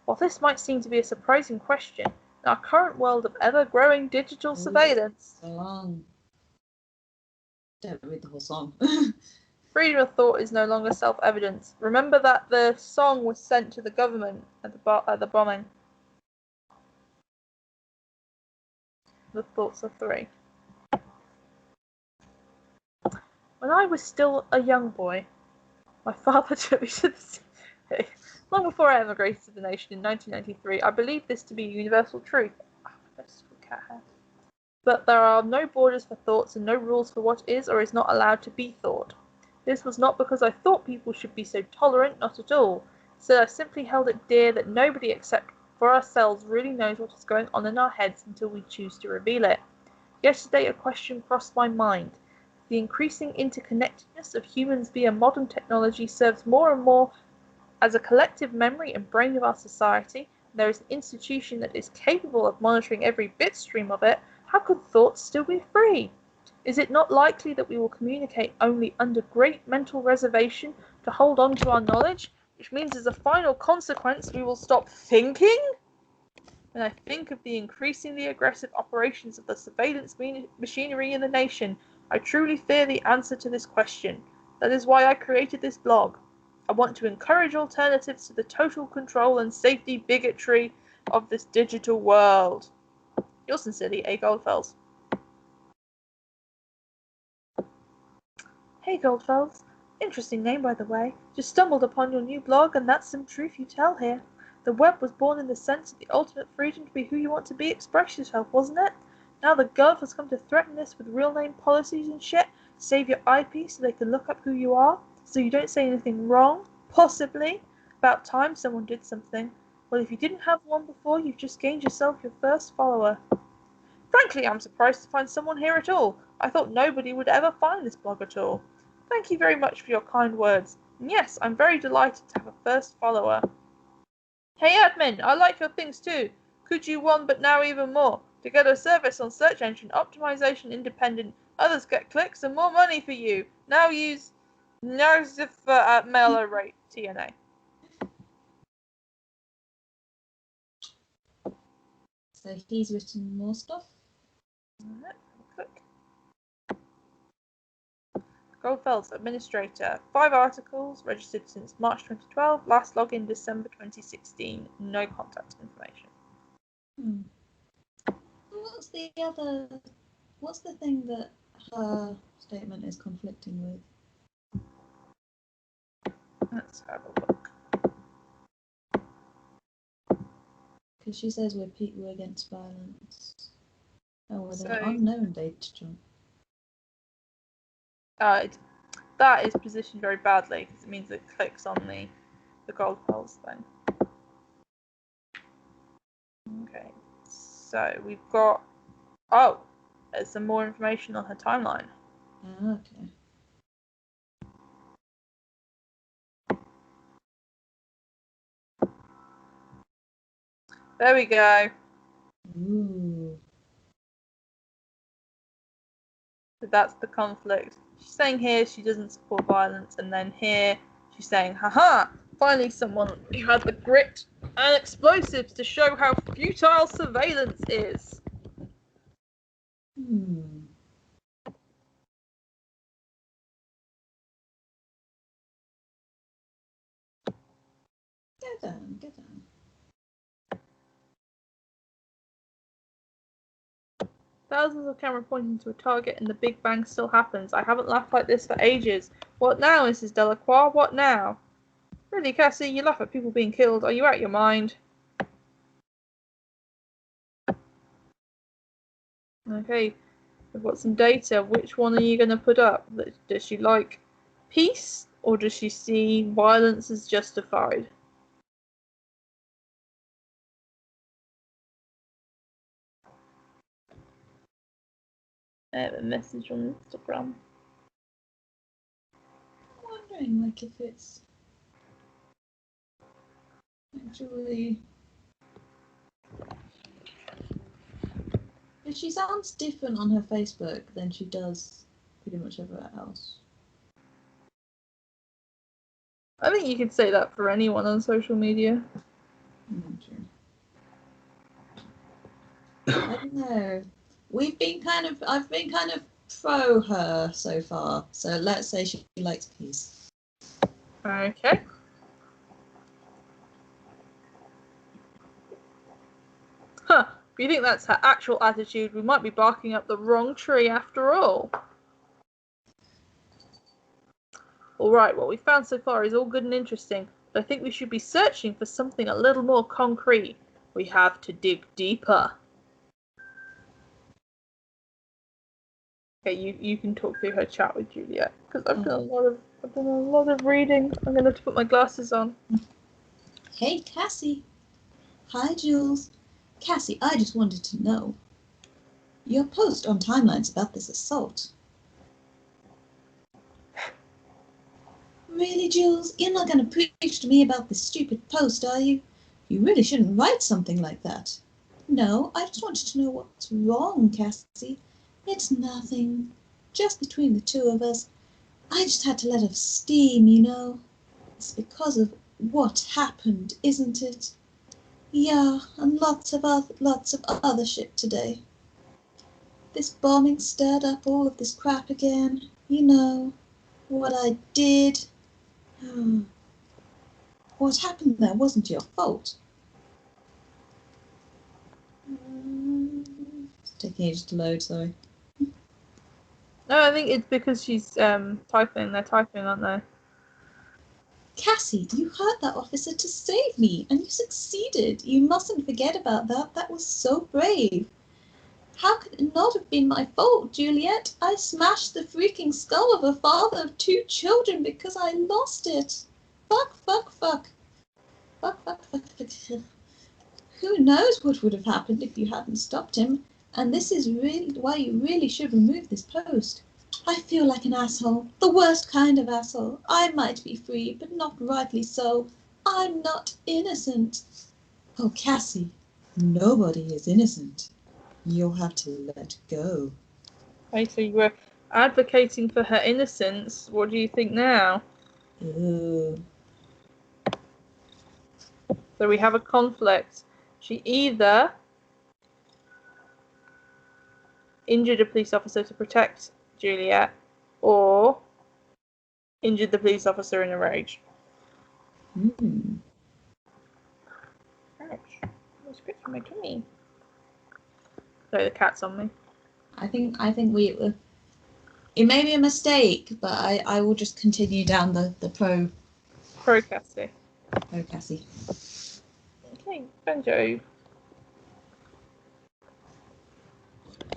While this might seem to be a surprising question, in our current world of ever-growing digital surveillance... Song. Don't read the whole song. Freedom of thought is no longer self-evident. Remember that the song was sent to the government at the bombing. The thoughts of three. When I was still a young boy, my father took me to the sea. Long before I emigrated to the nation in 1993, I believed this to be universal truth. But there are no borders for thoughts and no rules for what is or is not allowed to be thought. This was not because I thought people should be so tolerant, not at all. So I simply held it dear that nobody except for ourselves really knows what is going on in our heads until we choose to reveal it. Yesterday a question crossed my mind. The increasing interconnectedness of humans via modern technology serves more and more as a collective memory and brain of our society. There is an institution that is capable of monitoring every bit stream of it. How could thoughts still be free? Is it not likely that we will communicate only under great mental reservation to hold on to our knowledge, which means as a final consequence we will stop thinking? When I think of the increasingly aggressive operations of the surveillance machinery in the nation, I truly fear the answer to this question. That is why I created this blog. I want to encourage alternatives to the total control and safety bigotry of this digital world. Yours sincerely, A. Goldfells. Hey Goldfells. Interesting name, by the way. Just stumbled upon your new blog, and that's some truth you tell here. The web was born in the sense of the ultimate freedom to be who you want to be, express yourself, wasn't it? Now the gov has come to threaten this with real name policies and shit. Save your IP so they can look up who you are, so you don't say anything wrong, possibly. About time someone did something. Well, if you didn't have one before, you've just gained yourself your first follower. Frankly, I'm surprised to find someone here at all. I thought nobody would ever find this blog at all. Thank you very much for your kind words. And yes, I'm very delighted to have a first follower. Hey admin, I like your things too. Could you one but now even more? To get a service on search engine optimization independent, others get clicks and more money for you. Now use Narzif at mailer rate TNA. So he's written more stuff. Click. Goldfelds, Administrator. 5 articles, registered since March 2012, last login December 2016. No contact information. What's the thing that her statement is conflicting with? Let's have a look. Because she says we're against violence. Oh, with So, an unknown date jump. That is positioned very badly because it means it clicks on the Goldfelds thing. Okay, so we've got. Oh, there's some more information on her timeline. Okay. There we go. Ooh. So that's the conflict. She's saying here she doesn't support violence, and then here she's saying, haha, finally someone who had the grit and explosives to show how futile surveillance is. Get down. Thousands of cameras pointing to a target and the Big Bang still happens. I haven't laughed like this for ages. What now, Mrs. Delacroix? What now? Really, Cassie, you laugh at people being killed. Are you out of your mind? Okay, we've got some data. Which one are you going to put up? Does she like peace, or does she see violence as justified? I have a message on Instagram. I'm wondering, like, if it's actually. But she sounds different on her Facebook than she does pretty much everywhere else. I think you could say that for anyone on social media. True. I don't know. I've been kind of pro her so far. So let's say she likes peace. Okay. Huh. If you think that's her actual attitude, we might be barking up the wrong tree after all. Alright, what we've found so far is all good and interesting, but I think we should be searching for something a little more concrete. We have to dig deeper. Okay, you can talk through her chat with Juliet, because I've done a lot of reading. I'm going to have to put my glasses on. Hey, Cassie. Hi, Jules. Cassie, I just wanted to know. Your post on Timelines about this assault. Really, Jules? You're not going to preach to me about this stupid post, are you? You really shouldn't write something like that. No, I just wanted to know what's wrong, Cassie. It's nothing. Just between the two of us. I just had to let off steam, you know. It's because of what happened, isn't it? Yeah, and lots of other shit today. This bombing stirred up all of this crap again. You know, what I did. What happened there wasn't your fault. It's taking ages to load, sorry. No, I think it's because she's typing. They're typing, aren't they? Cassie, you hired that officer to save me, and you succeeded. You mustn't forget about that. That was so brave. How could it not have been my fault, Juliet? I smashed the freaking skull of a father of 2 children because I lost it. Fuck. Who knows what would have happened if you hadn't stopped him? And this is really why you really should remove this post. I feel like an asshole. The worst kind of asshole. I might be free, but not rightly so. I'm not innocent. Oh, Cassie, nobody is innocent. You'll have to let go. Okay, so you were advocating for her innocence. What do you think now? So we have a conflict. She either injured a police officer to protect Juliet, or injured the police officer in a rage. Ouch. That's good for my tummy. Sorry, the cat's on me. I think it may be a mistake, but I will just continue down the pro Cassie. Pro Cassie. Okay, Banjo.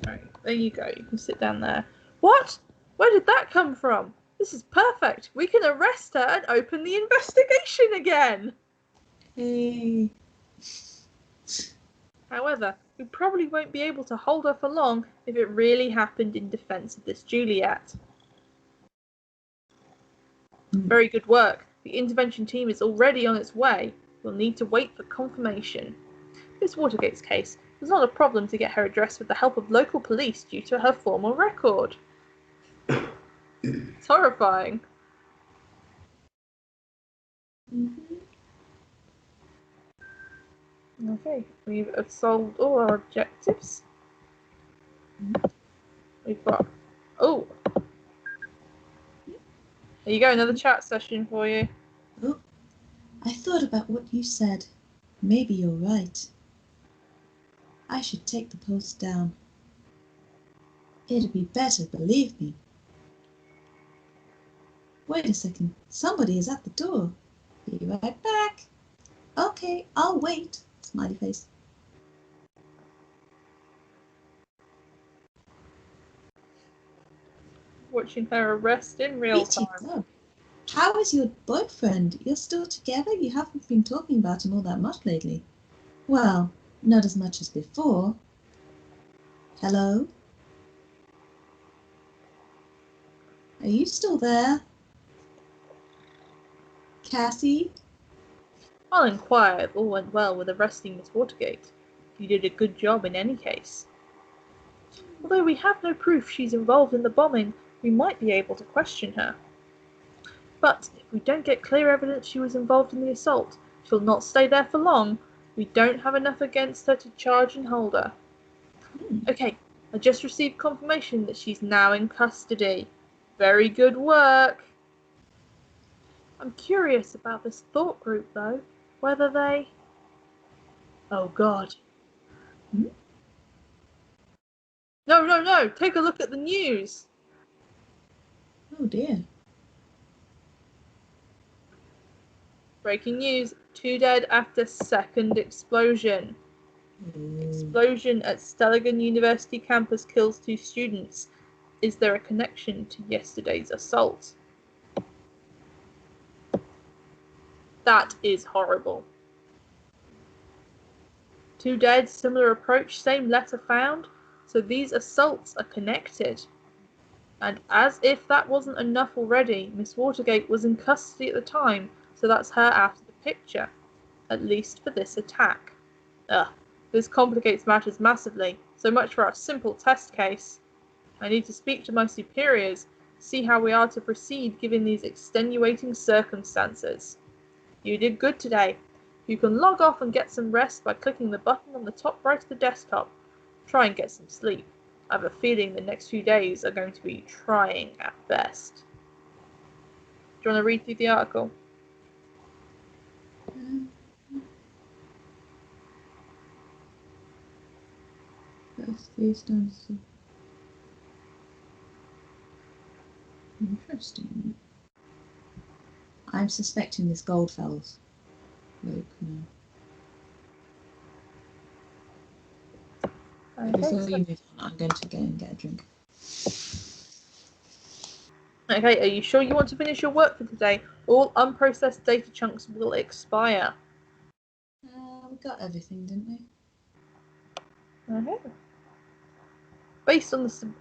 Right, there you go. You can sit down there. What? Where did that come from? This is perfect. We can arrest her and open the investigation again. Hey. However, we probably won't be able to hold her for long if it really happened in defense of this Juliet. Very good work. The intervention team is already on its way. We'll need to wait for confirmation. Miss Watergate's case was not a problem to get her addressed with the help of local police due to her formal record. It's horrifying. Okay, we've solved all our objectives. We've got... Oh! There you go, another chat session for you. Oh, I thought about what you said. Maybe you're right. I should take the post down. It'd be better, believe me. Wait a second. Somebody is at the door. Be right back. Okay, I'll wait. Smiley face. Watching her arrest in real time. How is your boyfriend? You're still together? You haven't been talking about him all that much lately. Well, not as much as before. Hello? Are you still there? Cassie? I'll inquire if all went well with arresting Miss Watergate. You did a good job in any case. Although we have no proof she's involved in the bombing, we might be able to question her. But if we don't get clear evidence she was involved in the assault, she'll not stay there for long. We don't have enough against her to charge and hold her. Okay, I just received confirmation that she's now in custody. Very good work. I'm curious about this thought group, though. Whether they... Oh, God. Hmm? No. Take a look at the news. Oh dear. Breaking news. 2 dead after second explosion. Explosion at Stelligan University campus kills 2 students. Is there a connection to yesterday's assault? That is horrible. 2 dead, similar approach, same letter found. So these assaults are connected. And as if that wasn't enough already, Miss Watergate was in custody at the time, so that's her out of the picture. At least for this attack. Ugh. This complicates matters massively. So much for our simple test case. I need to speak to my superiors, see how we are to proceed given these extenuating circumstances. You did good today. You can log off and get some rest by clicking the button on the top right of the desktop. Try and get some sleep. I have a feeling the next few days are going to be trying at best. Do you want to read through the article? Interesting. I'm suspecting this Goldfell's bloke now. Before you move on, I'm going to go and get a drink. Okay, are you sure you want to finish your work for today? All unprocessed data chunks will expire. We got everything, didn't we? Okay. Based on the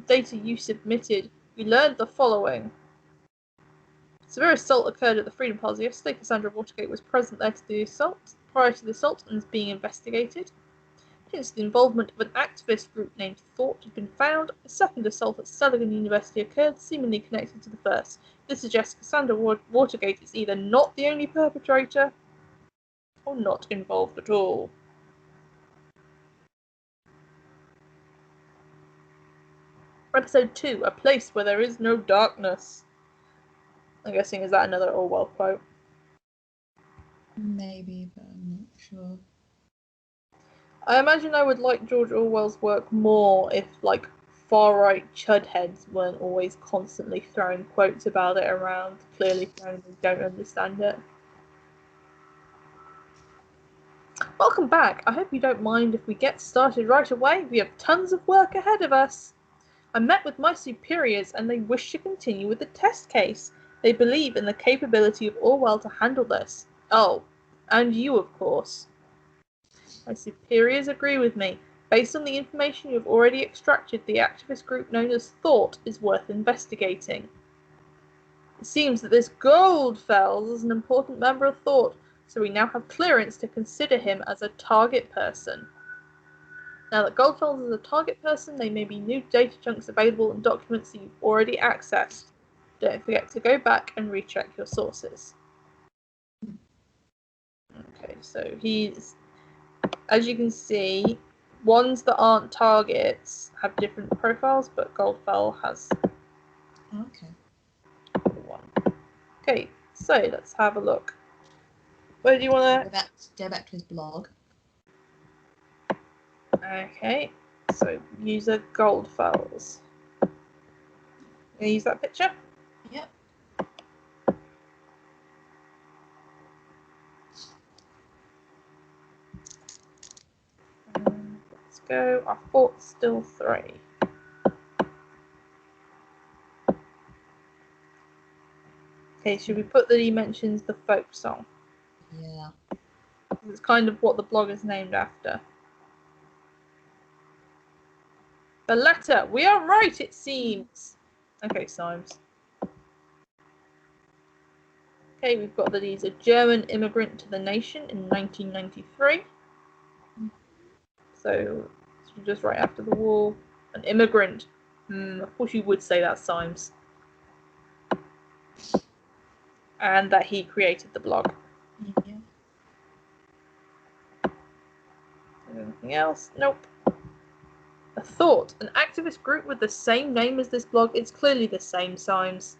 data you submitted, we learned the following. Severe assault occurred at the Freedom Plaza yesterday. Cassandra Watergate was present there to the assault, prior to the assault, and is being investigated. Since the involvement of an activist group named Thought had been found, a second assault at Stelligan University occurred, seemingly connected to the first. This suggests Cassandra Watergate is either not the only perpetrator, or not involved at all. Episode 2, A Place Where There Is No Darkness. I'm guessing, is that another Orwell quote? Maybe, but I'm not sure. I imagine I would like George Orwell's work more if, like, far-right chudheads weren't always constantly throwing quotes about it around, clearly showing they don't understand it. Welcome back. I hope you don't mind if we get started right away. We have tons of work ahead of us. I met with my superiors and they wish to continue with the test case. They believe in the capability of Orwell to handle this. Oh, and you, of course. My superiors agree with me. Based on the information you have already extracted, the activist group known as Thought is worth investigating. It seems that this Goldfels is an important member of Thought, so we now have clearance to consider him as a target person. Now that Goldfels is a target person, there may be new data chunks available and documents that you've already accessed. Don't forget to go back and recheck your sources. Okay, so he's, as you can see, ones that aren't targets have different profiles, but Goldfell has one. Okay, so let's have a look. Where do you want to... Go back to his blog. Okay, so user Goldfells. Gonna use that picture? Yep. Let's go. Our thought's still 3. Okay, should we put that he mentions the folk song? Yeah. It's kind of what the blog is named after. The letter! We are right, it seems! Okay, Symes. Okay, we've got that he's a German immigrant to the nation in 1993. So, just right after the war. An immigrant. Of course you would say that, Symes. And that he created the blog. Yeah. Anything else? Nope. A thought, an activist group with the same name as this blog. It's clearly the same Symes.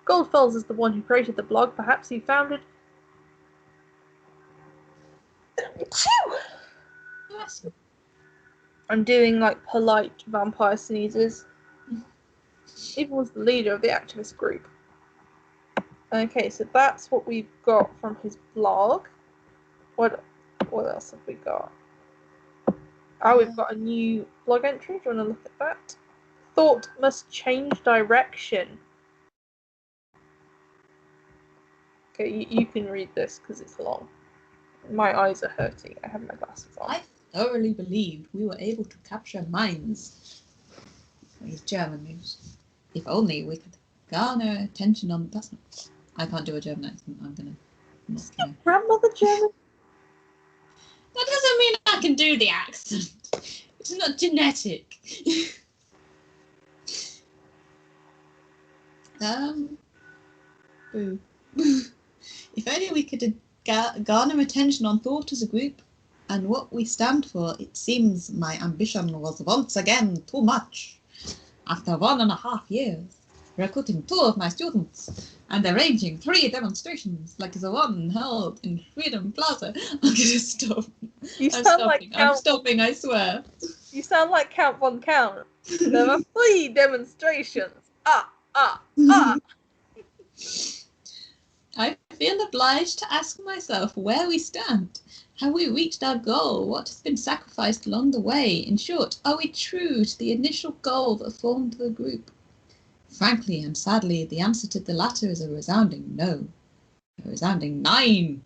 Goldfells is the one who created the blog. Perhaps he founded. Yes. I'm doing like polite vampire sneezes. Even was the leader of the activist group. Okay, so that's what we've got from his blog. What else have we got? Oh, we've got a new blog entry. Do you want to look at that? Thought must change direction. Okay, you can read this because it's long. My eyes are hurting. I have my glasses on. I thoroughly believed we were able to capture minds. These German news. If only we could garner attention on. That's not. I can't do a German accent. I'm gonna. Not try. Grandmother German. That doesn't mean I can do the accent. It's not genetic. Boo. If only we could garner attention on thought as a group and what we stand for. It seems my ambition was once again too much. After 1.5 years, recruiting 2 of my students and arranging 3 demonstrations like the one held in Freedom Plaza. I'm gonna stop. I'm stopping, I swear. You sound like Count Von Count. There were 3 demonstrations. I feel obliged to ask myself where we stand. Have we reached our goal? What has been sacrificed along the way? In short, are we true to the initial goal that formed the group? Frankly and sadly, the answer to the latter is a resounding no. A resounding 9.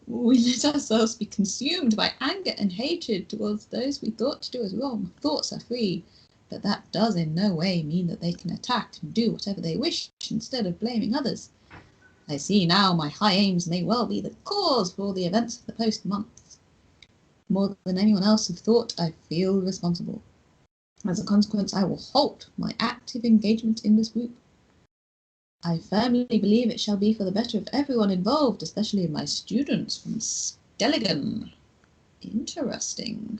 We let ourselves be consumed by anger and hatred towards those we thought to do us wrong. Thoughts are free, but that does in no way mean that they can attack and do whatever they wish instead of blaming others. I see now my high aims may well be the cause for all the events of the post-months. More than anyone else who thought, I feel responsible. As a consequence, I will halt my active engagement in this group. I firmly believe it shall be for the better of everyone involved, especially my students from Stelligan. Interesting.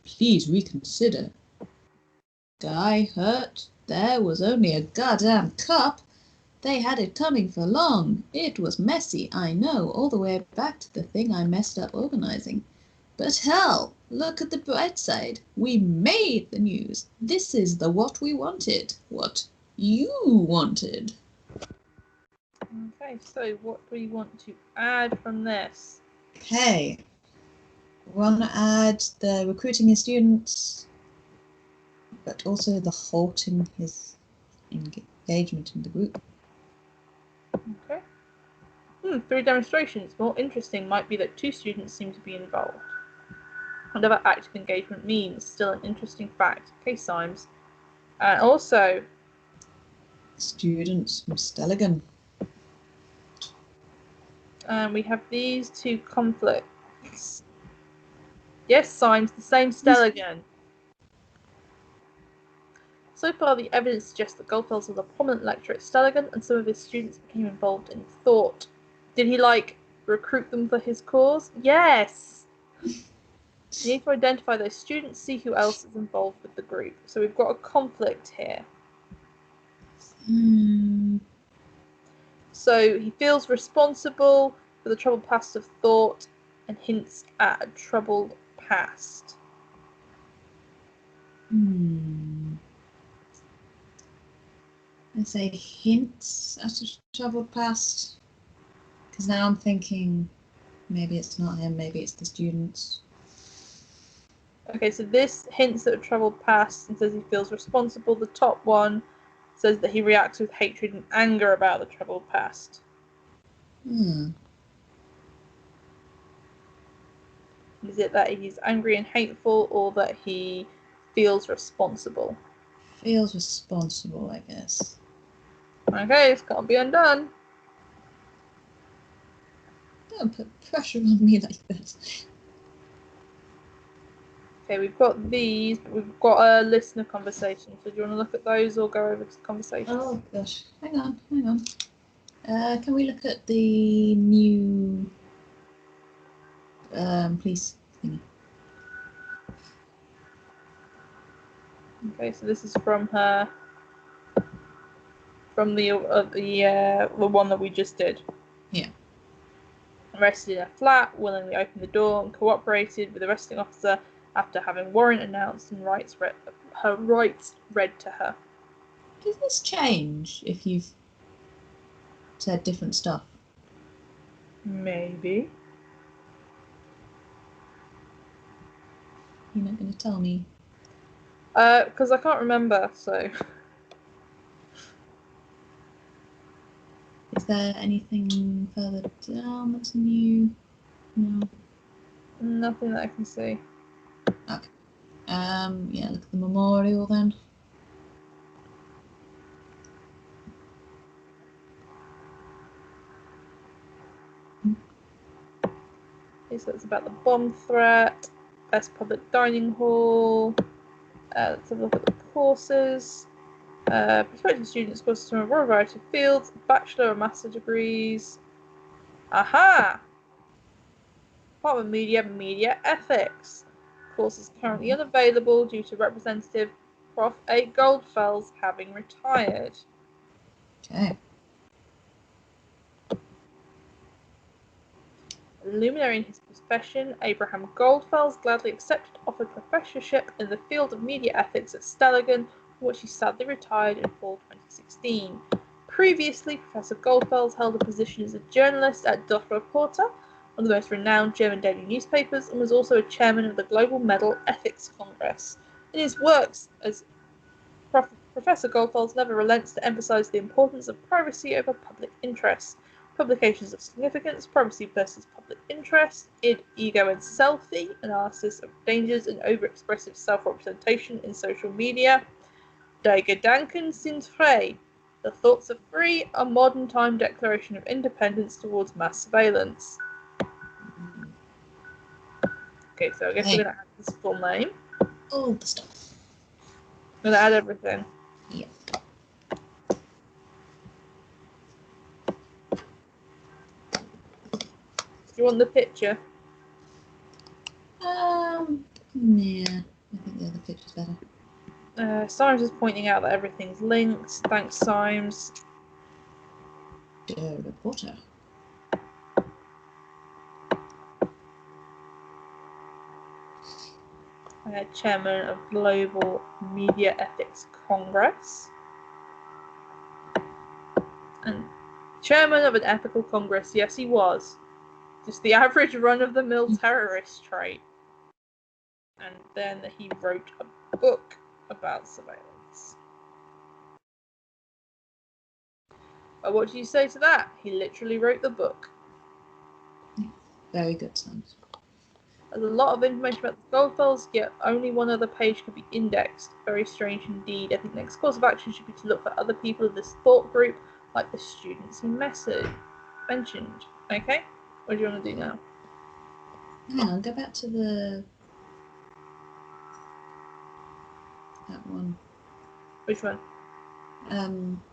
Please reconsider. Did I hurt? There was only a goddamn cup. They had it coming for long. It was messy, I know, all the way back to the thing I messed up organizing. But hell, look at the bright side. We made the news. This is the what we wanted. What you wanted. Okay, so what do we want to add from this? Okay. We want to add the recruiting his students, but also the halting his engagement in the group. Okay. 3 demonstrations. More interesting might be that 2 students seem to be involved. Whatever active engagement means, still an interesting fact. Okay, Symes. And also... students from Stelligan. we have these 2 conflicts. Yes, Symes, the same Stelligan. So far, the evidence suggests that Goldfells was a prominent lecturer at Stelligan, and some of his students became involved in thought. Did he, recruit them for his cause? Yes! You need to identify those students, see who else is involved with the group. So we've got a conflict here. So he feels responsible for the troubled past of thought and hints at a troubled past. I say hints at a troubled past, because now I'm thinking maybe it's not him, maybe it's the students. Okay, so this hints at a troubled past and says he feels responsible. The top one says that he reacts with hatred and anger about the troubled past. Is it that he's angry and hateful, or that he feels responsible? Feels responsible, I guess. Okay, this can't be undone. Don't put pressure on me like that. Okay, we've got these, but we've got a listener conversation. So do you want to look at those or go over to the conversation? Oh gosh, hang on. Can we look at the new police thingy. Okay, so this is from her, from the one that we just did. Yeah. Arrested in a flat, willingly opened the door and cooperated with the arresting officer after having warrant announced and her rights read to her. Does this change if you've said different stuff? Maybe. You're not going to tell me? Because I can't remember, so. Is there anything further down that's new? No. Nothing that I can see. Okay. Yeah, look at the memorial then. Okay, so it's about the bomb threat, best public dining hall. Let's have a look at the courses. Prospective students courses from a broad variety of fields, bachelor and master degrees. Aha! Department Media Ethics. Course is currently unavailable due to Representative Prof. A. Goldfels having retired. Okay. A luminary in his profession, Abraham Goldfels gladly accepted offered professorship in the field of media ethics at Stelligan, from which he sadly retired in fall 2016. Previously, Professor Goldfels held a position as a journalist at Der Reporter, one of the most renowned German daily newspapers, and was also a chairman of the Global Medal Ethics Congress. In his works as Professor Goldfels never relents to emphasize the importance of privacy over public interest. Publications of significance, privacy versus public interest, ego and selfie, analysis of dangers and overexpressive self-representation in social media, Die Gedanken sind frei, the thoughts are free, a modern time declaration of independence towards mass surveillance. Okay, so I guess we're going to add this full name. All the stuff. I'm going to add everything. Yeah. Do you want the picture? Yeah, I think the other picture's better. Symes is pointing out that everything's linked. Thanks, Symes. Der Reporter. Chairman of Global Media Ethics Congress. And chairman of an ethical congress, yes he was. Just the average run-of-the-mill terrorist trait. And then he wrote a book about surveillance. But what do you say to that? He literally wrote the book. Very good, Symes. There's a lot of information about the Goldfels, yet only one other page could be indexed. Very strange indeed. I think the next course of action should be to look for other people of this thought group, like the students he mentioned. Okay? What do you want to do now? Hang on, go back to that one. Which one?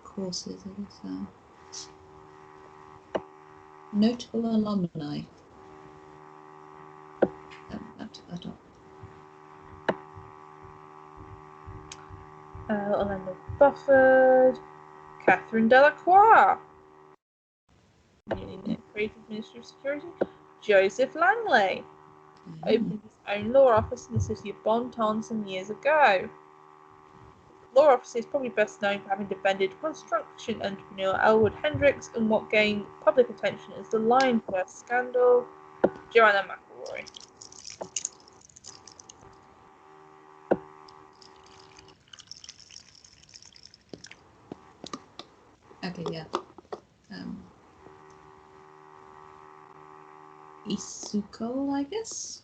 Courses, I guess. Notable alumni. Up to the top. Orlando Bufford, Catherine Delacroix, Creative Ministry of Security, Joseph Langley, opened his own law office in the city of Bon Ton some years ago. The law office is probably best known for having defended construction entrepreneur Elwood Hendricks in what gained public attention as the Lionfare scandal. Joanna McElroy. Okay, yeah. Isuko, I guess?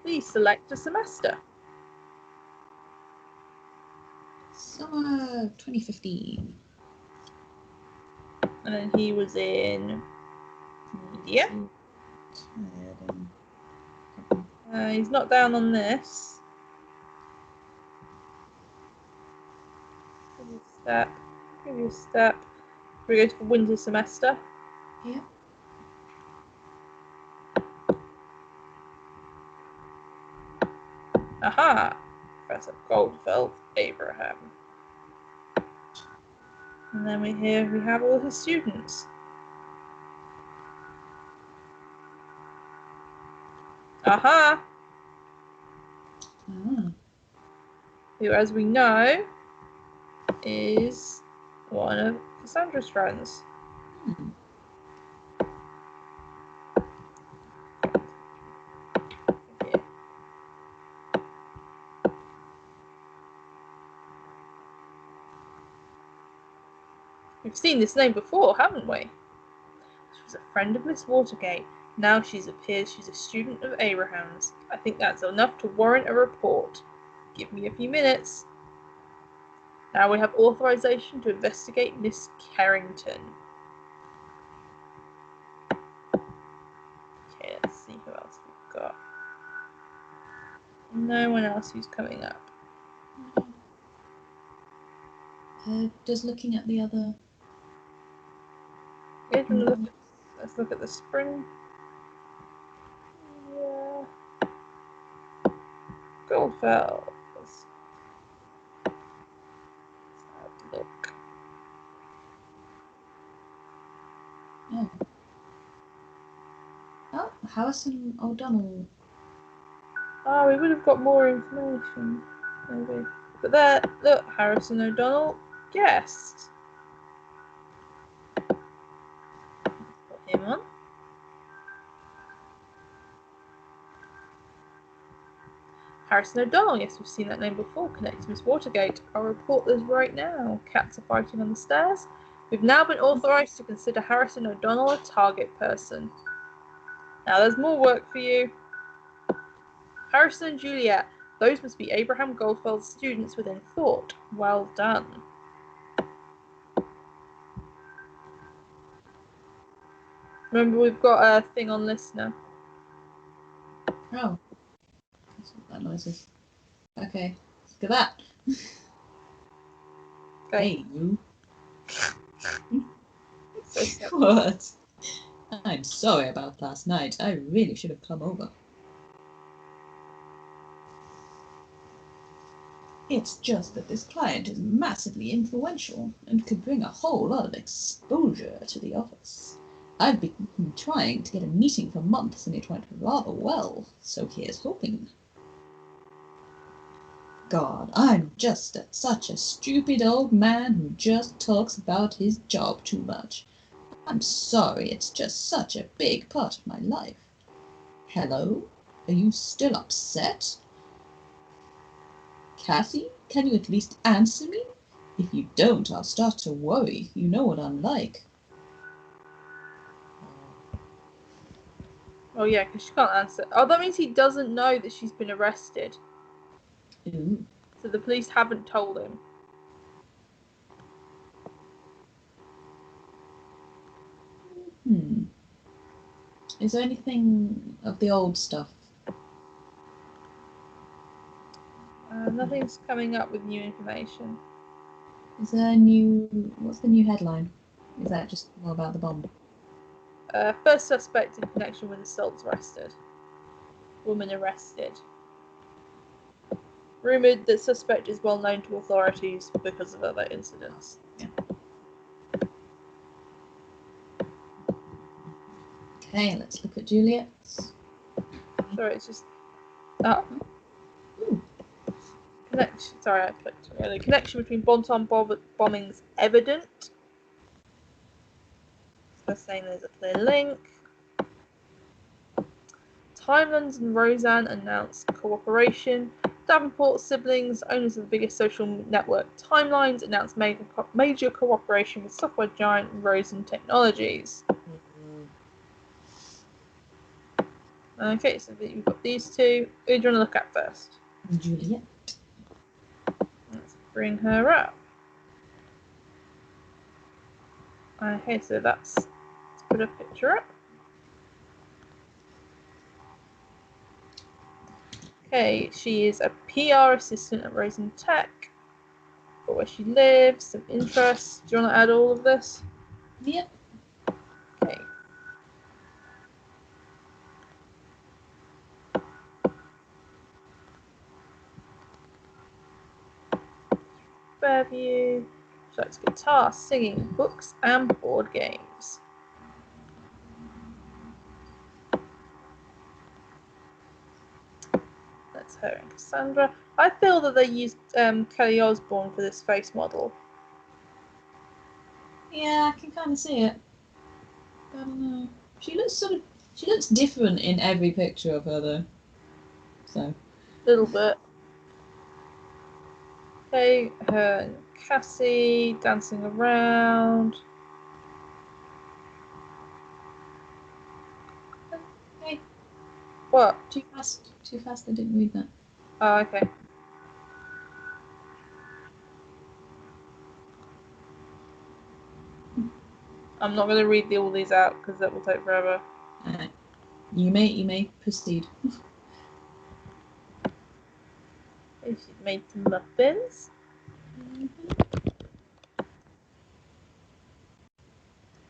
Please select a semester. Summer 2015. And then he was in media. He's not down on this. Previous step. We go to the winter semester. Yeah. Aha! Professor Goldfeld Abraham. And then we have all his students. Aha! Ah. Who, as we know, is one of Cassandra's friends. Hmm. Here. We've seen this name before, haven't we? She was a friend of Miss Watergate. Now she's appears she's a student of Abraham's. I think that's enough to warrant a report. Give me a few minutes. Now we have authorization to investigate Miss Carrington. Okay, let's see who else we've got. No one else who's coming up. Just looking at the other. Yeah, let's look at the spring. Yeah. Goldfeld. Let's have a look. Oh. Oh, Harrison O'Donnell. Oh, we would have got more information, maybe. But there, look, Harrison O'Donnell, guest. Put him on. Harrison O'Donnell, yes, we've seen that name before, connected to Miss Watergate. I'll report this right now. Cats are fighting on the stairs. We've now been authorised to consider Harrison O'Donnell a target person. Now there's more work for you. Harrison and Juliet, those must be Abraham Goldfeld's students within thought. Well done. Remember, we've got a thing on listener. Oh. That's what that noise is. Okay. Look at that. Okay. Hey, you. So sad. What? I'm sorry about last night. I really should have come over. It's just that this client is massively influential and could bring a whole lot of exposure to the office. I've been trying to get a meeting for months and it went rather well, so here's hoping. God, I'm just such a stupid old man who just talks about his job too much. I'm sorry, it's just such a big part of my life. Hello? Are you still upset? Kathy, can you at least answer me? If you don't, I'll start to worry. You know what I'm like. Oh yeah, because she can't answer. Oh, that means he doesn't know that she's been arrested. Ooh. So the police haven't told him. Is there anything of the old stuff? Nothing's coming up with new information. Is there a new... What's the new headline? Is that just more about the bomb? First suspect in connection with assaults arrested. Woman arrested. Rumoured that suspect is well known to authorities because of other incidents. Yeah. Okay, let's look at Juliet's. Sorry, it's just... Oh. Ooh. Sorry, I clicked. The connection between Bonton bombings evident. So saying there's a clear link. Timelands and Roseanne announced cooperation. Davenport siblings, owners of the biggest social network Timelines, announced major cooperation with software giant Rosen Technologies. Okay, so we've got these two. Who do you want to look at first? Juliet. Let's bring her up. Okay, so let's put a picture up. Okay, she is a PR assistant at Rosen Tech. Got where she lives, some interests. Do you want to add all of this? Yep. Okay, Fairview. She likes guitar, singing, books, and board games. That's her and Cassandra. I feel that they used Kelly Osbourne for this face model. Yeah, I can kind of see it. I don't know. She looks different in every picture of her though. So. A little bit. Okay, her and Cassie dancing around. Hey. What? Too fast. Too fast. I didn't read that. Oh, okay. I'm not going to read all these out because that will take forever. You may proceed. She's made some muffins.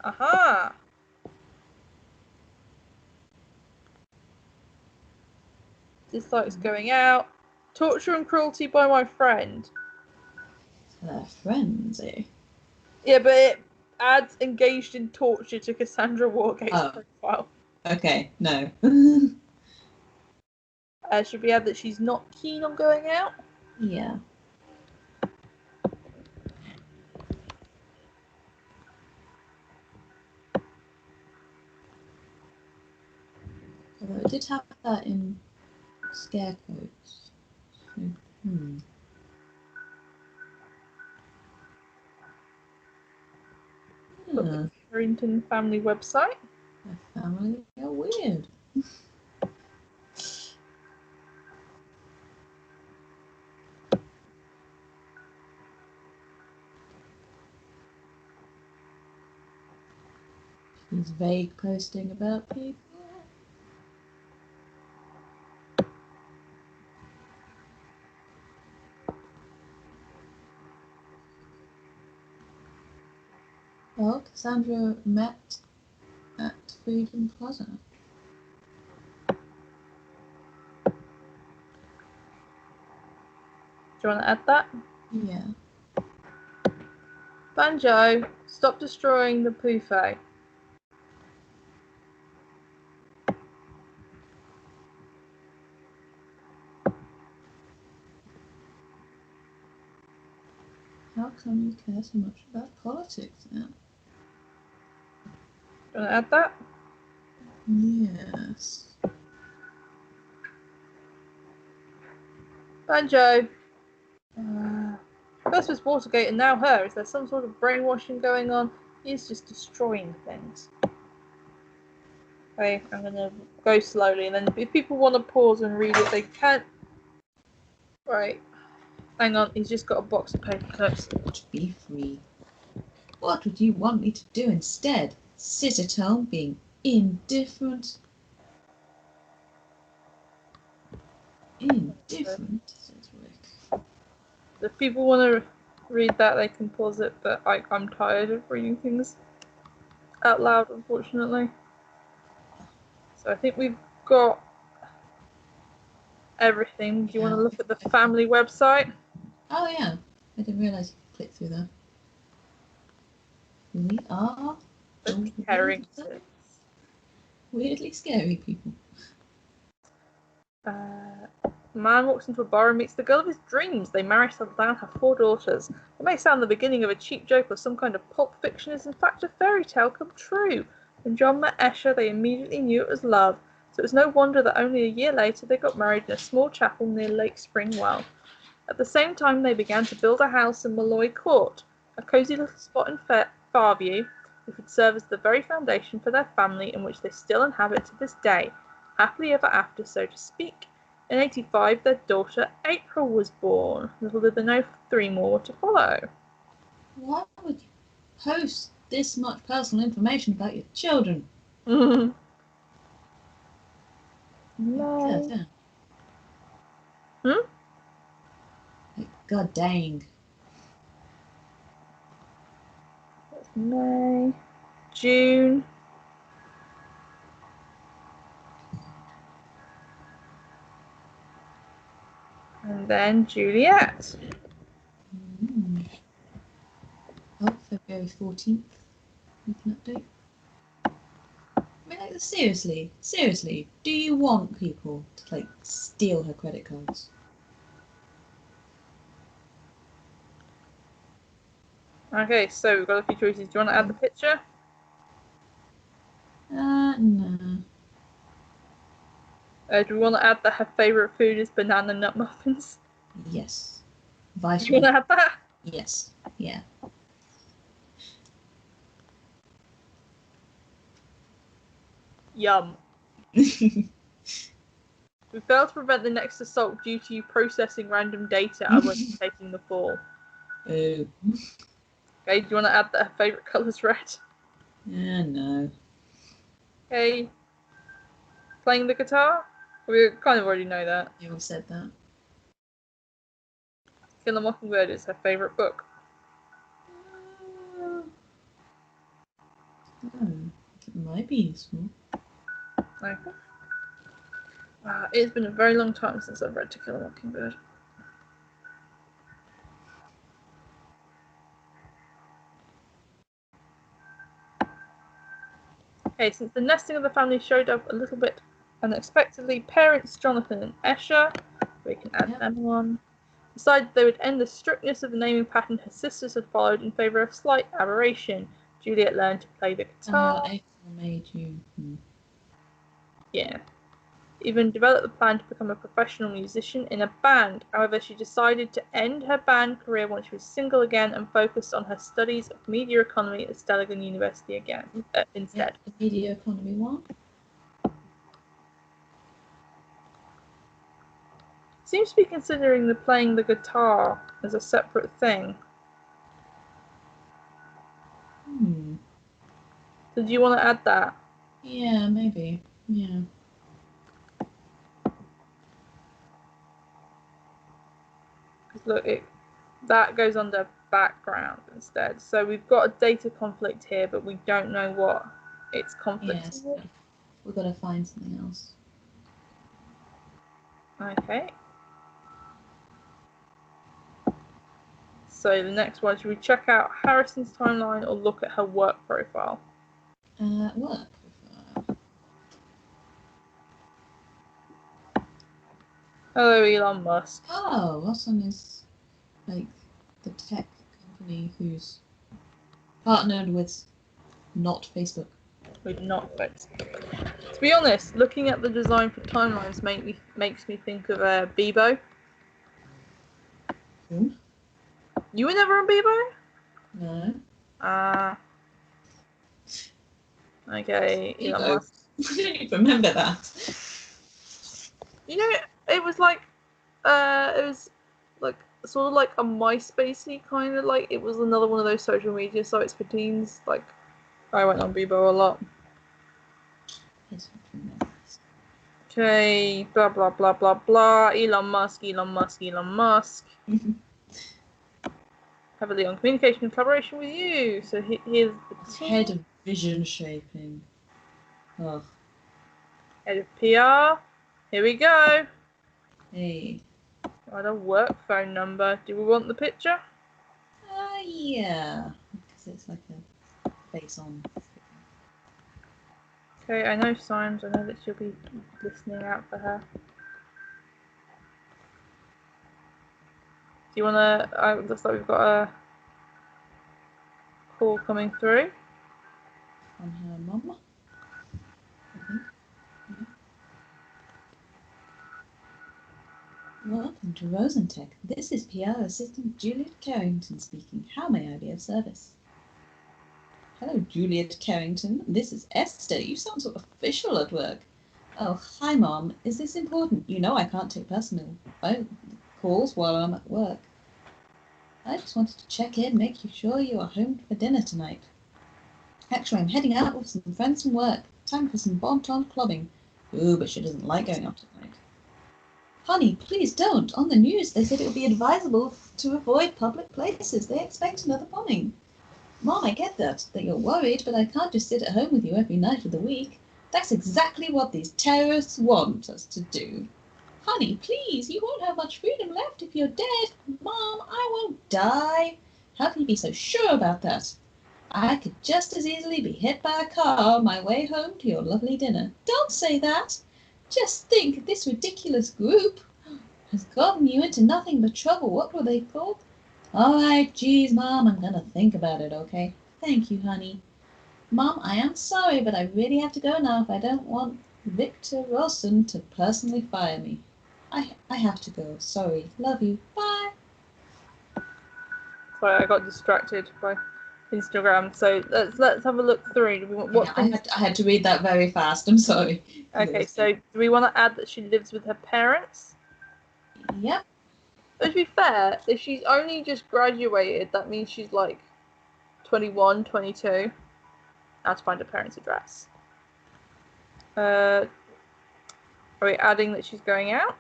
Aha! Dislikes going out. Torture and cruelty by my friend. They're friends, eh? Yeah, but it adds engaged in torture to Cassandra Wargate's profile. Okay, no. Should we add that she's not keen on going out? Yeah. Although it did have that in scare quotes. So, Got the Carrington family website. Their family are weird. She's vague posting about people. Well, Cassandra met at Freedom Plaza. Do you want to add that? Yeah. Banjo, stop destroying the buffet. How come you care so much about politics now? Do you want to add that? Yes. Banjo. First was Watergate and now her. Is there some sort of brainwashing going on? He's just destroying things. Okay, I'm going to go slowly and then if people want to pause and read it, they can. Right. Hang on, he's just got a box of paper clips. Be free. What would you want me to do instead? Sit at home being indifferent? Indifferent, says Rick. If people want to read that, they can pause it, but I'm tired of reading things out loud, unfortunately. So I think we've got everything. Do you want to look at the family website? Oh yeah, I didn't realise you could click through that. We are The Carringtons. Weirdly scary people. Man walks into a bar and meets the girl of his dreams. They marry, settle down, have 4 daughters. It may sound the beginning of a cheap joke or some kind of pulp fiction is in fact a fairy tale come true. When John met Escher, they immediately knew it was love, so it was no wonder that only a year later they got married in a small chapel near Lake Springwell. At the same time, they began to build a house in Malloy Court, a cosy little spot in Fairview, which would serve as the very foundation for their family and which they still inhabit to this day, happily ever after, so to speak. In 85, their daughter April was born. Little did they know 3 more were to follow. Why would you post this much personal information about your children? No. God dang. That's May. June. And then Juliet. go with 14th. We can update. I mean, like, seriously, do you want people to, like, steal her credit cards? Okay, so we've got a few choices. Do you want to add the picture? No. Do we want to add that her favourite food is banana nut muffins? Yes. Do Vital. you want to add that? Yes. Yeah. Yum. We failed to prevent the next assault due to you processing random data and wasn't taking the fall. Oh. Okay, do you want to add that her favourite colour is red? No. Okay. Playing the guitar? We kind of already know that. You all said that. Kill a Mockingbird is her favourite book. It might be useful. Okay. It's been a very long time since I've read To Kill a Mockingbird. Okay, since the nesting of the family showed up a little bit unexpectedly, parents Jonathan and Escher, we can add them on, decided they would end the strictness of the naming pattern her sisters had followed in favour of slight aberration. Juliet learned to play the guitar. April made you. Yeah. Even developed the plan to become a professional musician in a band. However, she decided to end her band career once she was single again and focused on her studies of media economy at Stelligan University instead. Yeah, the media economy one. Seems to be considering the playing the guitar as a separate thing. So do you want to add that? Yeah, maybe. Yeah. Because look, that goes under background instead. So we've got a data conflict here, but we don't know what it's conflicting with. We've got to find something else. Okay. So the next one, should we check out Harrison's timeline or look at her work profile? Work profile. Hello, Elon Musk. Oh, what's on his, like, the tech company who's partnered with not Facebook? With not Facebook. To be honest, looking at the design for timelines makes me think of Bebo. Who? You were never on Bebo? No. Okay, Elon Musk. I don't even remember that. You know, it was like sort of like a MySpace-y kind of, like, it was another one of those social media sites for teens. Like, I went on Bebo a lot. Okay, blah blah blah blah blah. Elon Musk. Heavily on communication and collaboration with you. So here's the team. Head of vision shaping. Oh. Head of PR. Here we go. Hey. Got a work phone number. Do we want the picture? Yeah. Because it's like a face on. Okay, I know Symes. I know that she'll be listening out for her. Do you want to... looks like we've got a call coming through. From her mum. Welcome to Rosentech. This is PR assistant Juliet Carrington speaking. How may I be of service? Hello, Juliet Carrington. This is Esther. You sound so official at work. Oh, hi, Mom. Is this important? You know I can't take personal phone calls while I'm at work. I just wanted to check in, make sure you are home for dinner tonight. Actually, I'm heading out with some friends from work. Time for some bon-ton clubbing. Ooh, but she doesn't like going out at night. Honey, please don't. On the news, they said it would be advisable to avoid public places. They expect another bombing. Mom, I get that you're worried, but I can't just sit at home with you every night of the week. That's exactly what these terrorists want us to do. Honey, please, you won't have much freedom left if you're dead. Mom, I won't die. How can you be so sure about that? I could just as easily be hit by a car on my way home to your lovely dinner. Don't say that. Just think, this ridiculous group has gotten you into nothing but trouble. What were they called? All right, geez, Mom, I'm gonna think about it, okay? Thank you, honey. Mom, I am sorry, but I really have to go now if I don't want Victor Wilson to personally fire me. I have to go. Sorry. Love you. Bye. Sorry, I got distracted by Instagram. So let's have a look through. What Yeah, I had to read that very fast. I'm sorry. Okay, so do we want to add that she lives with her parents? Yep. But to be fair, if she's only just graduated, that means she's like 21, 22. I have to find her parents' address. Are we adding that she's going out?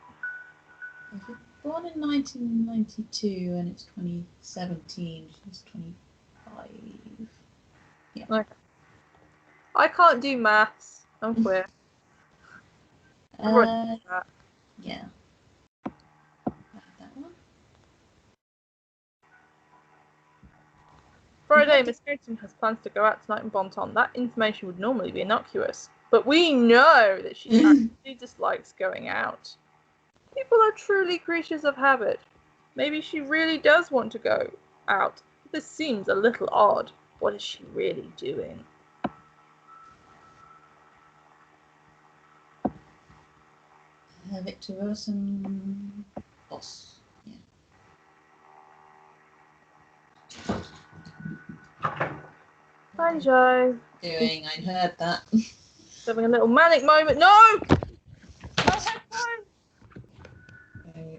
Born in 1992 and it's 2017. She's 25. Yeah. Okay. I can't do maths. I'm queer. Yeah. That one. Friday, Miss Harrington has plans to go out tonight in Bonton. That information would normally be innocuous, but we know that she actually dislikes going out. People are truly creatures of habit. Maybe she really does want to go out. This seems a little odd. What is she really doing? Victor Wilson. Boss. Yeah. Banjo. Doing, I heard that. Having a little manic moment. No!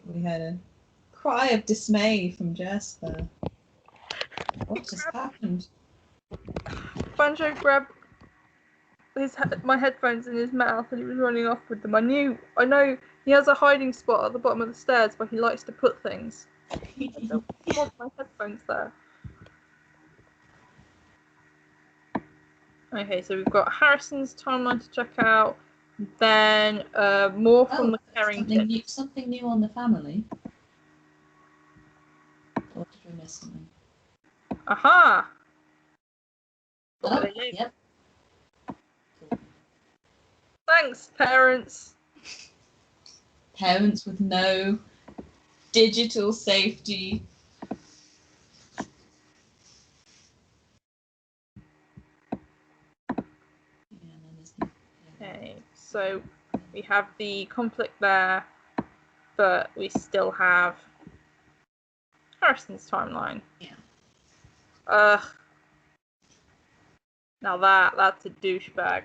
We had a cry of dismay from Jasper. What just happened? Banjo grabbed my headphones in his mouth and he was running off with them. I know he has a hiding spot at the bottom of the stairs where he likes to put things. I don't want my headphones there. Okay, so we've got Harrison's timeline to check out, then more from the Carrington. Something new on the family. Or did we miss something? Aha! Oh, yep. Cool. Thanks, parents. Parents with no digital safety. Okay, so we have the conflict there, but we still have Harrison's timeline. Yeah. Now that's a douchebag.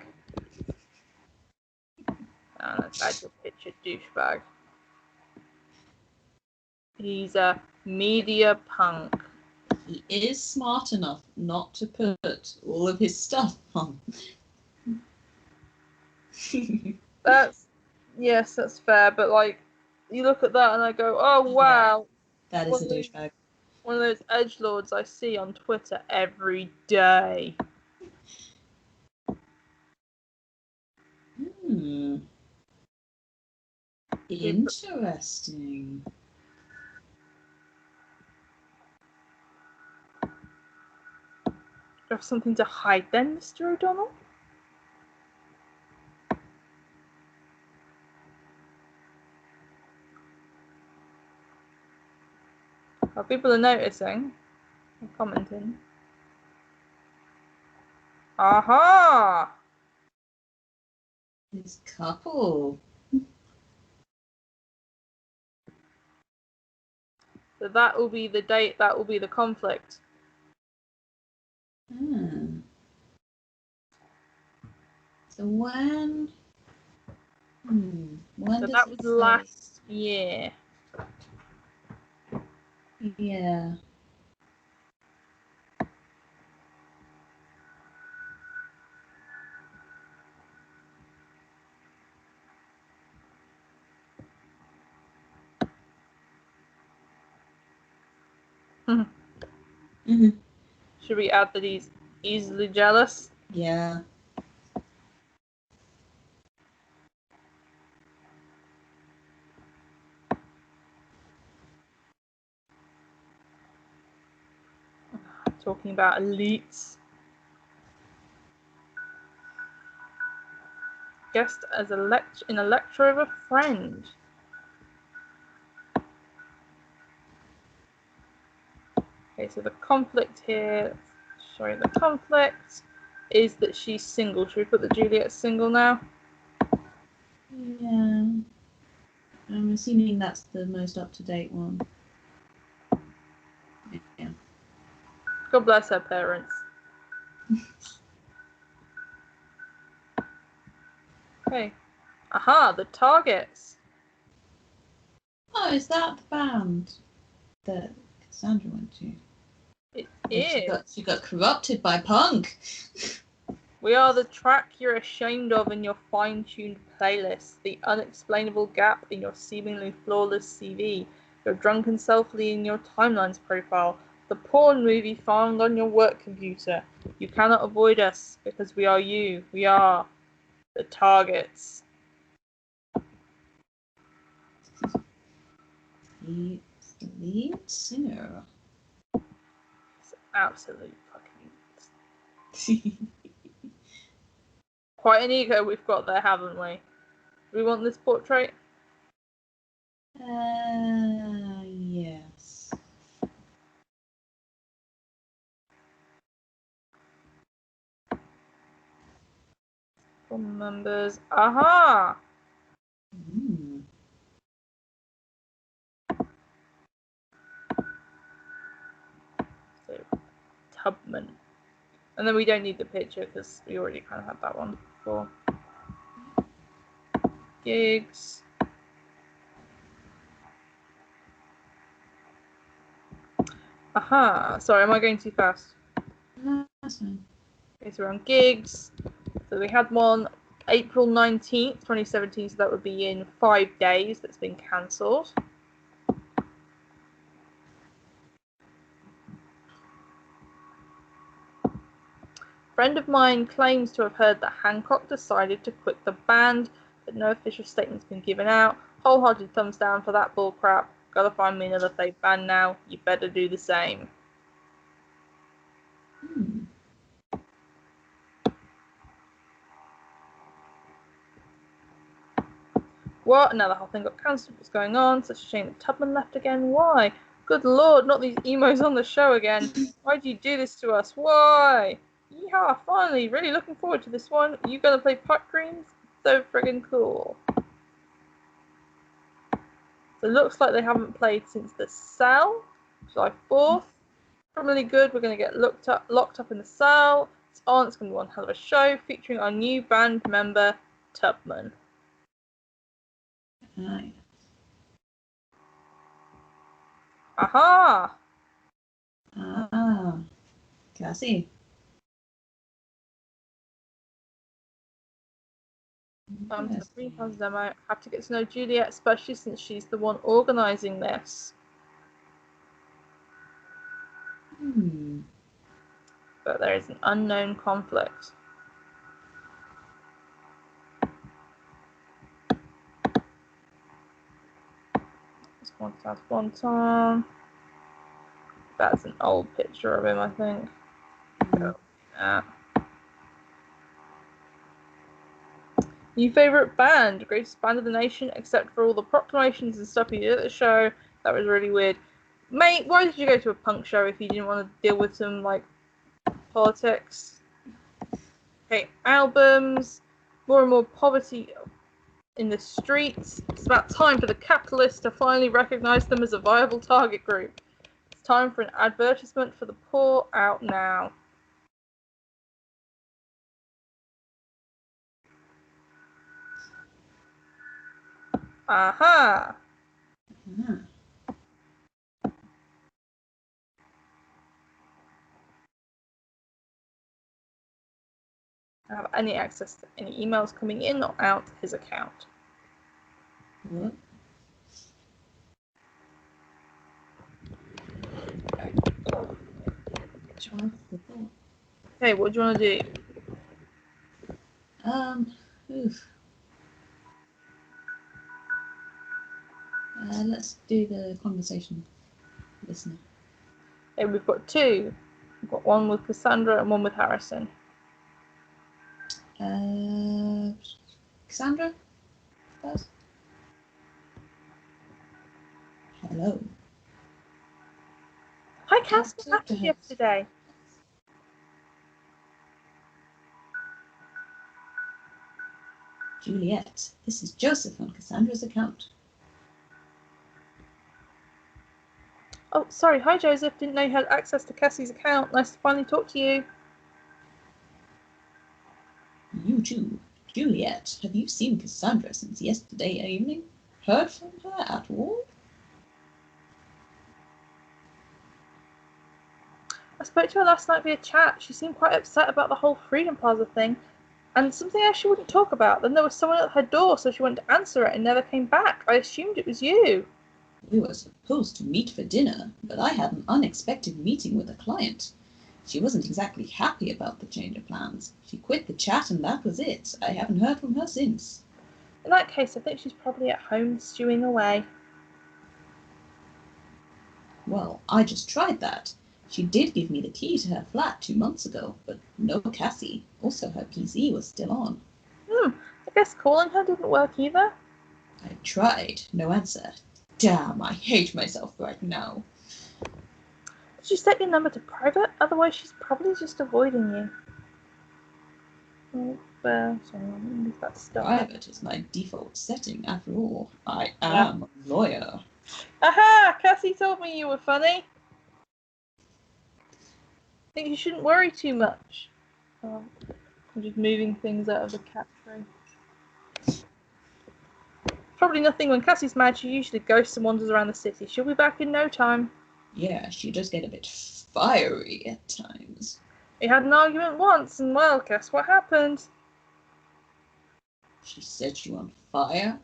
I just pictured douchebag. He's a media punk. He is smart enough not to put all of his stuff on. That's fair, but like you look at that and I go, oh wow. Yeah, that is a douchebag. One of those edgelords I see on Twitter every day. Interesting. Do you have something to hide then, Mr. O'Donnell? Oh, people are noticing and commenting. Aha! This couple. So that will be the date, that will be the conflict. So when? So that was last year. Yeah. Should we add that he's easily jealous? Yeah. Talking about elites. Guest as in a lecture of a friend. Okay, so the conflict here, sorry, the conflict is that she's single. Should we put that Juliet's single now? Yeah. I'm assuming that's the most up-to-date one. Yeah. God bless her parents. Okay. Aha, the targets. Oh, is that the band that Cassandra went to? It Or is. she got corrupted by punk. We are the track you're ashamed of in your fine-tuned playlist, the unexplainable gap in your seemingly flawless CV, your drunken selfie in your timelines profile, the porn movie found on your work computer. You cannot avoid us, because we are you. We are the targets. He's the lead singer. It's absolute fucking... Quite an ego we've got there, haven't we? Do we want this portrait? Yes. From members. Aha! Mm. So, Tubman. And then we don't need the picture because we already kind of had that one before. Gigs. Aha! Sorry, am I going too fast? No, that's fine. Okay, so we're on gigs. So we had one April 19th, 2017, so that would be in 5 days. That's been cancelled. Friend of mine claims to have heard that Hancock decided to quit the band, but no official statement's been given out. Wholehearted thumbs down for that bullcrap. Gotta find me another fake band now. You better do the same. Hmm. What? Now the whole thing got cancelled. What's going on? Such a shame that Tubman left again. Why? Good lord, not these emos on the show again. Why'd you do this to us? Why? Yeehaw, finally. Really looking forward to this one. Are you gonna play Puck Greens? So friggin' cool. So it looks like they haven't played since the Cell, July 4th. Probably good. We're going to get locked up in the Cell. It's on. It's going to be one hell of a show featuring our new band member, Tubman. Nice. Aha! Ah, classy. To the Greenhouse demo. Have to get to know Juliet, especially since she's the one organising this. Hmm. But there is an unknown conflict. That's one time. That's an old picture of him, I think. Mm. Yeah. New favourite band? Greatest band of the nation, except for all the proclamations and stuff you did at the show. That was really weird. Mate, why did you go to a punk show if you didn't want to deal with some, like, politics? Okay, albums. More and more poverty in the streets. It's about time for the capitalists to finally recognise them as a viable target group. It's time for an advertisement for the poor out now. Aha! Ah. Have any access to any emails coming in or out his account. What? Okay, what do you want to do? Oof. Let's do the conversation listener. Okay, we've got two. We've got one with Cassandra and one with Harrison. Cassandra? First? Hello. Hi, Cass. What happened yesterday? Juliet, this is Joseph on Cassandra's account. Oh, sorry. Hi, Joseph. Didn't know you had access to Cassie's account. Nice to finally talk to you. You too. Juliet, have you seen Cassandra since yesterday evening? Heard from her at all? I spoke to her last night via chat. She seemed quite upset about the whole Freedom Plaza thing. And something else she wouldn't talk about. Then there was someone at her door, so she went to answer it and never came back. I assumed it was you. We were supposed to meet for dinner, but I had an unexpected meeting with a client. She wasn't exactly happy about the change of plans. She quit the chat and that was it. I haven't heard from her since. In that case, I think she's probably at home stewing away. Well, I just tried that. She did give me the key to her flat 2 months ago, but no Cassie. Also, her PC was still on. I guess calling her didn't work either. I tried. No answer. Damn, I hate myself right now. Did you set your number to private? Otherwise, she's probably just avoiding you. Oh, well, sorry, let me leave that stuff. Private is my default setting, after all. I am a lawyer. Aha! Cassie told me you were funny. I think you shouldn't worry too much. Oh, I'm just moving things out of the cat tray. Probably nothing. When Cassie's mad, she usually ghosts and wanders around the city. She'll be back in no time. Yeah, she does get a bit fiery at times. We had an argument once, and well, guess what happened? She set you on fire?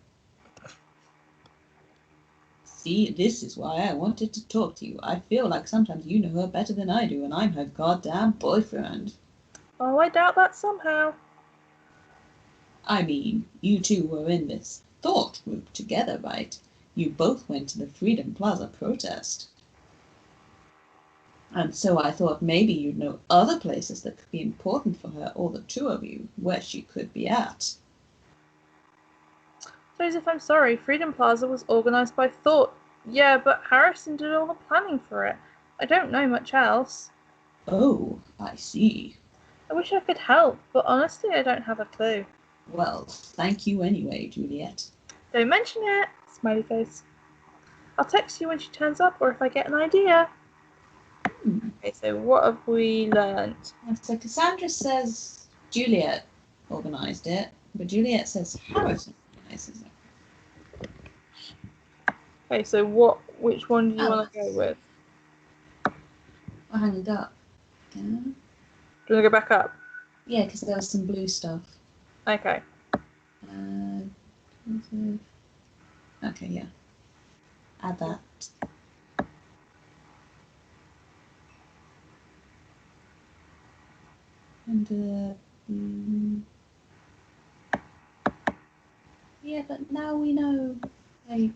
See, this is why I wanted to talk to you. I feel like sometimes you know her better than I do, and I'm her goddamn boyfriend. Oh, I doubt that somehow. I mean, you two were in this thought group together, right? You both went to the Freedom Plaza protest. And so I thought maybe you'd know other places that could be important for her, or the two of you, where she could be at. Joseph, I'm sorry. Freedom Plaza was organised by Thought. Yeah, but Harrison did all the planning for it. I don't know much else. Oh, I see. I wish I could help, but honestly, I don't have a clue. Well, thank you anyway, Juliet. Don't mention it. Smiley face. I'll text you when she turns up, or if I get an idea. Okay, so what have we learnt? So Cassandra says Juliet organised it, but Juliet says Harrison organises it. Okay, so which one do you want to go with? I hanged up. Yeah. Do you want to go back up? Yeah, because there was some blue stuff. Okay. Okay, yeah. Add that. And yeah, but now we know. Like,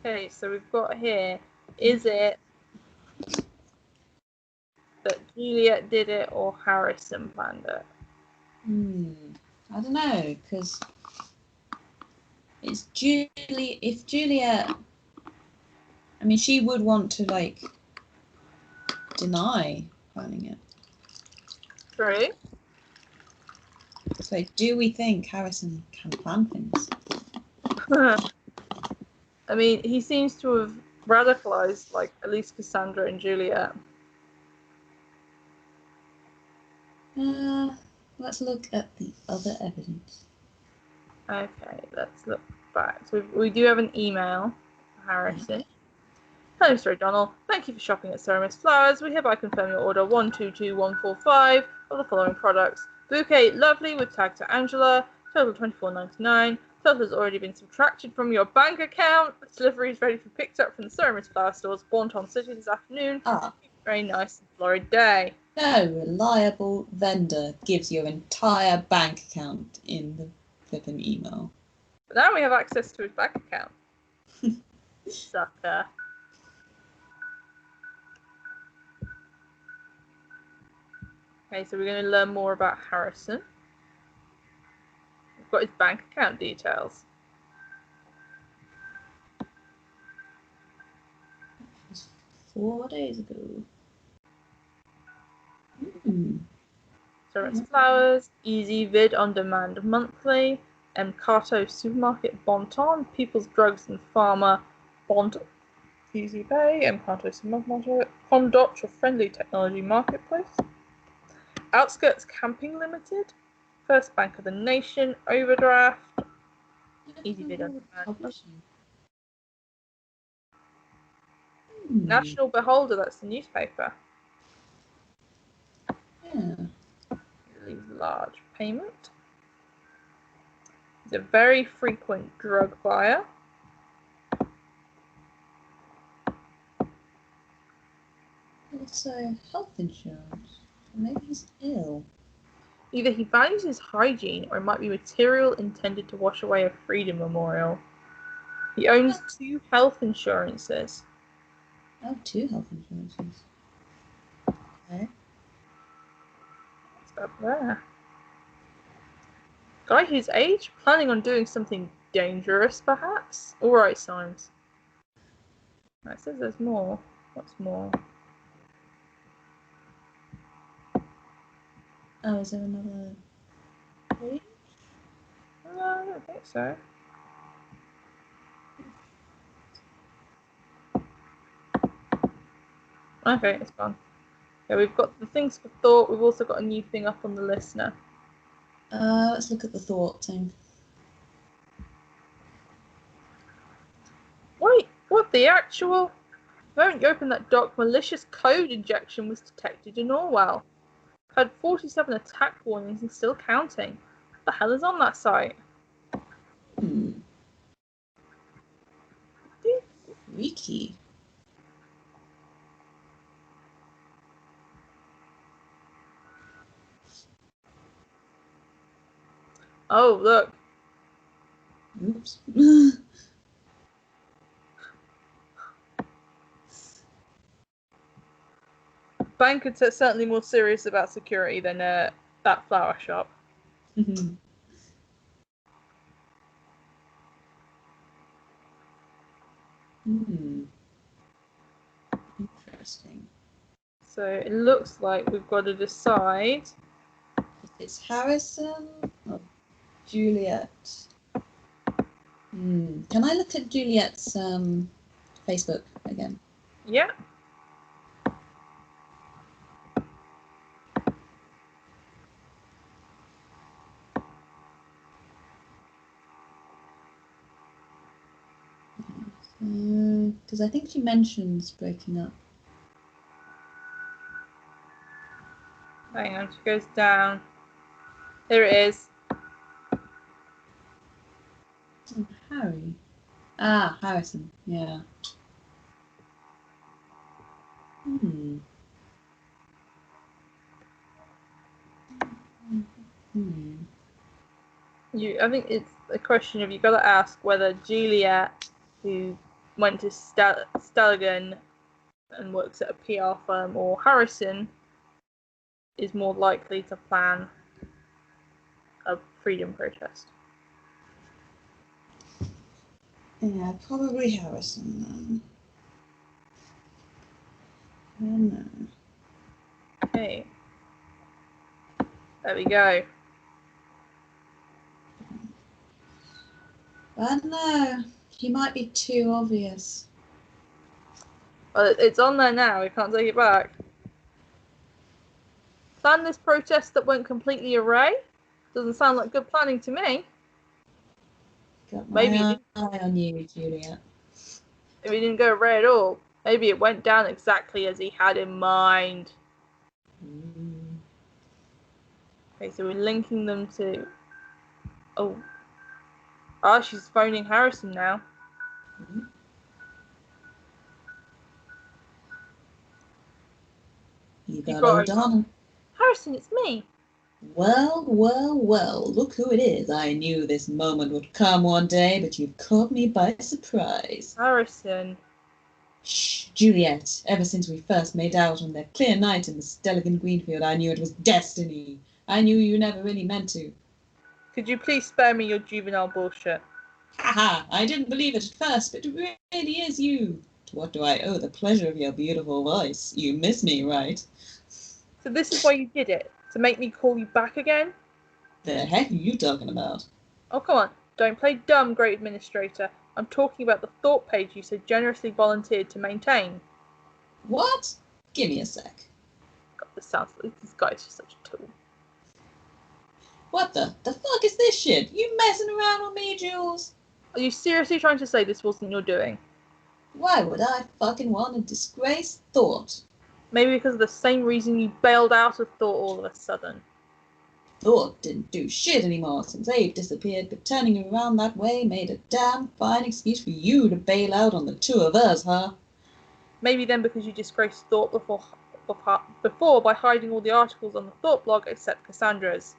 Okay, so we've got here, is it that Juliet did it or Harrison planned it? I don't know, because it's if Juliet, I mean, she would want to, like, deny planning it. True. So do we think Harrison can plan things? I mean, he seems to have radicalized, like, at least Cassandra and Juliet. Let's look at the other evidence. Okay, let's look back. So we do have an email for Harrison. Hello, Mr. O'Donnell. Thank you for shopping at Ceremis Flowers. We hereby confirm your order 122145 of the following products. Bouquet Lovely with tag to Angela, total $24.99. Total has already been subtracted from your bank account. The delivery is ready to be picked up from the Ceremis Flower Stores, Bonton City this afternoon. Very nice and florid day. No reliable vendor gives your entire bank account in the flipping email. But now we have access to his bank account. Sucker. Okay, so we're going to learn more about Harrison. We've got his bank account details. It was 4 days ago. So it's Flowers, Easy Vid on Demand Monthly, Mcato Supermarket Bonton, People's Drugs and Pharma Bond Easy Pay, Mcato Supermarket, Pondotch or Friendly Technology Marketplace, Outskirts Camping Limited, First Bank of the Nation, Overdraft, Easy Vid on Demand. National Beholder, that's the newspaper. Yeah. Large payment. He's a very frequent drug buyer. Also, health insurance. Maybe he's ill. Either he values his hygiene or it might be material intended to wash away a freedom memorial. He owns 2 health insurances. Oh, 2 health insurances. Okay. What's up there? Guy his age, planning on doing something dangerous, perhaps? Alright, signs. It says there's more. What's more? Oh, is there another page? No, I don't think so. Okay, it's gone. Okay, we've got the things for thought. We've also got a new thing up on the listener. Let's look at the thought thing. Wait, what the actual? The moment you open that doc, malicious code injection was detected in Orwell. Had 47 attack warnings and still counting. What the hell is on that site? Freaky. Oh, look. Oops. Bank are certainly more serious about security than that flower shop. Interesting. So it looks like we've got to decide. If it's Harrison or Juliet. Can I look at Juliet's Facebook again? Yeah. Because I think she mentions breaking up. Hang on, she goes down. Here it is. Oh, Harry. Ah, Harrison. Yeah. I think it's a question of you've got to ask whether Juliet, who went to Staligan and works at a PR firm, or Harrison is more likely to plan a freedom protest. Yeah, probably Harrison then. Okay. There we go. I don't know. He might be too obvious. Well, it's on there now. We can't take it back. Plan this protest that went completely awry? Doesn't sound like good planning to me. Got my eye on you, Juliet. If he didn't go awry at all, maybe it went down exactly as he had in mind. Okay, so we're linking them to... Oh, she's phoning Harrison now. You got old Donna. Harrison, it's me. Well, well, well, look who it is. I knew this moment would come one day, but you've caught me by surprise. Harrison. Shh, Juliet. Ever since we first made out on that clear night in the Stelligan Greenfield, I knew it was destiny. I knew you never really meant to. Could you please spare me your juvenile bullshit? Haha, I didn't believe it at first, but it really is you. To what do I owe the pleasure of your beautiful voice? You miss me, right? So this is why you did it? To make me call you back again? The heck are you talking about? Oh, come on. Don't play dumb, great administrator. I'm talking about the thought page you so generously volunteered to maintain. What? Give me a sec. God, this guy's just such a tool. What the fuck is this shit? You messing around with me, Jules? Are you seriously trying to say this wasn't your doing? Why would I fucking want to disgrace Thought? Maybe because of the same reason you bailed out of Thought all of a sudden. Thought didn't do shit anymore since Abe disappeared, but turning around that way made a damn fine excuse for you to bail out on the two of us, huh? Maybe then because you disgraced Thought before by hiding all the articles on the Thought blog except Cassandra's.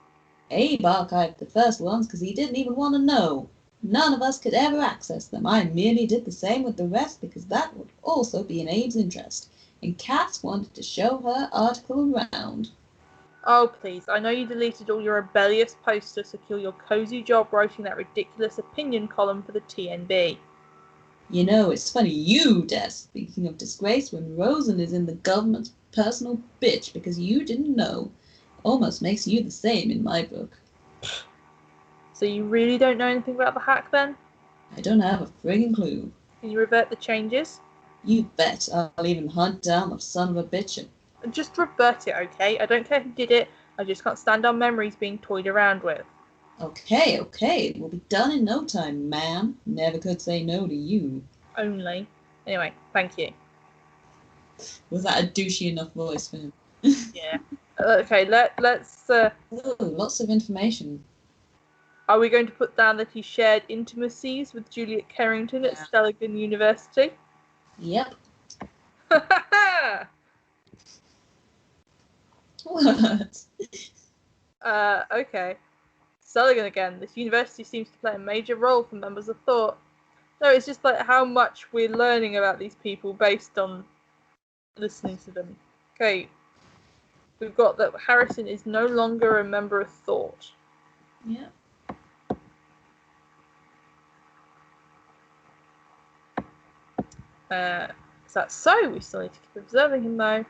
Abe archived the first ones because he didn't even want to know. None of us could ever access them. I merely did the same with the rest because that would also be in Abe's interest. And Cass wanted to show her article around. Oh, please. I know you deleted all your rebellious posts to secure your cozy job writing that ridiculous opinion column for the TNB. You know, it's funny you, Des, speaking of disgrace, when Rosen is in the government's personal bitch because you didn't know. Almost makes you the same in my book. So you really don't know anything about the hack then? I don't have a friggin' clue. Can you revert the changes? You bet I'll even hunt down the son of a bitch. Just revert it, okay? I don't care who did it. I just can't stand our memories being toyed around with. Okay, it will be done in no time, ma'am. Never could say no to you. Only. Anyway, thank you. Was that a douchey enough voice for him? Yeah. Okay, let's... Oh, lots of information. Are we going to put down that he shared intimacies with Juliet Carrington at Stelligan University? Yep. What? Okay. Stelligan again. This university seems to play a major role for members of Thought. No, it's just like how much we're learning about these people based on listening to them. Okay. We've got that Harrison is no longer a member of Thought. Yeah. Is that so? We still need to keep observing him though.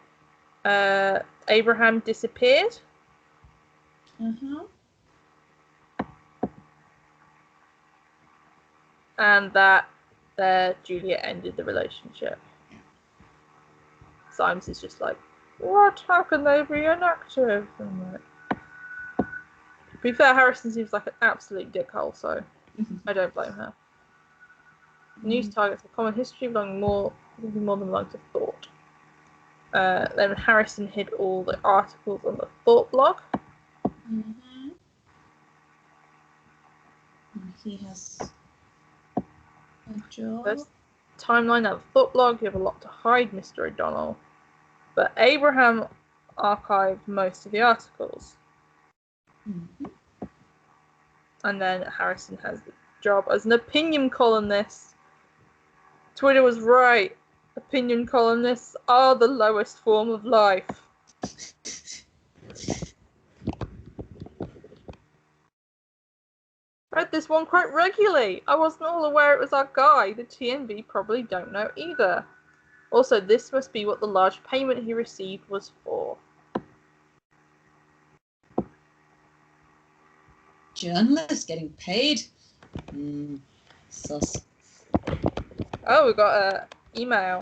Abraham disappeared. Uh-huh. And that Juliet ended the relationship. Symes is just like, what? How can they be inactive? And like, to be fair, Harrison seems like an absolute dickhole, so I don't blame her. News targets a common history belonging more than belong to Thought. Then Harrison hid all the articles on the Thought blog. Mm-hmm. He has a job. First timeline of the Thought blog, you have a lot to hide, Mr. O'Donnell. But Abraham archived most of the articles. Mm-hmm. And then Harrison has the job as an opinion columnist. Twitter was right. Opinion columnists are the lowest form of life. Read this one quite regularly. I wasn't all aware it was our guy. The TNB probably don't know either. Also, this must be what the large payment he received was for. Journalist getting paid? Sus. Oh, we got an email.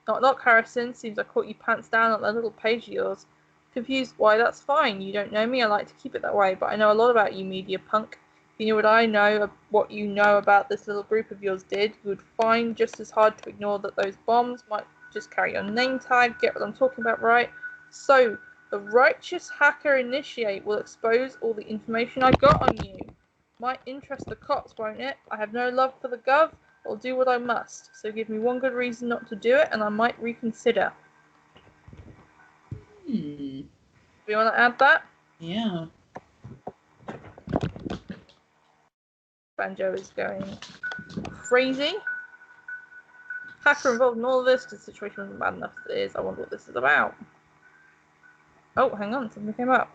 Knock, Harrison. Seems I caught you pants down on that little page of yours. Confused? Why, that's fine. You don't know me. I like to keep it that way. But I know a lot about you, media punk. If you knew what I know, what you know about this little group of yours did, you would find just as hard to ignore that those bombs might just carry your name tag. Get what I'm talking about, right? So, the righteous hacker initiate will expose all the information I got on you. Might interest the cops, won't it? I have no love for the gov. I'll do what I must. So give me one good reason not to do it, and I might reconsider. Do you want to add that? Yeah. Banjo is going crazy. Hacker involved in all of this. The situation wasn't bad enough as it is. I wonder what this is about. Oh, hang on. Something came up.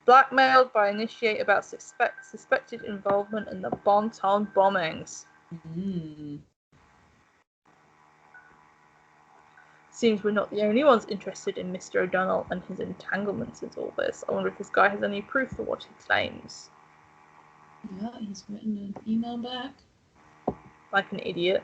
Blackmailed by Initiate about suspected involvement in the Bonton bombings. Seems we're not the only ones interested in Mr. O'Donnell and his entanglements in all this. I wonder if this guy has any proof for what he claims. Yeah, he's written an email back. Like an idiot.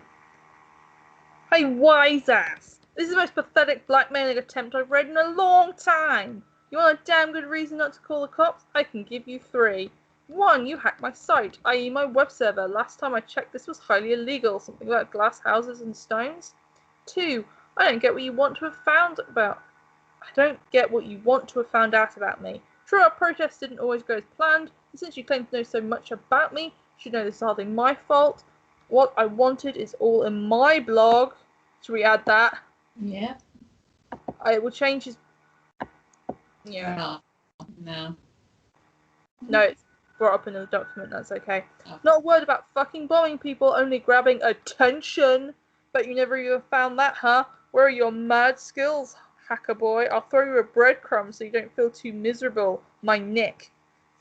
Hey, wise ass! This is the most pathetic blackmailing attempt I've read in a long time! You want a damn good reason not to call the cops? I can give you 3. 1, you hacked my site, i.e. my web server. Last time I checked this was highly illegal, something about glass houses and stones. 2, I don't get what you want to have found out about me. Sure, our protest didn't always go as planned, and since you claim to know so much about me, you should know this is hardly my fault. What I wanted is all in my blog. Should we add that? Yeah. It will change his... Yeah. No. No, it's brought up in the document, that's okay. Oh. Not a word about fucking bombing people, only grabbing attention. Bet you never even found that, huh? Where are your mad skills, hacker boy? I'll throw you a breadcrumb so you don't feel too miserable, my Nick.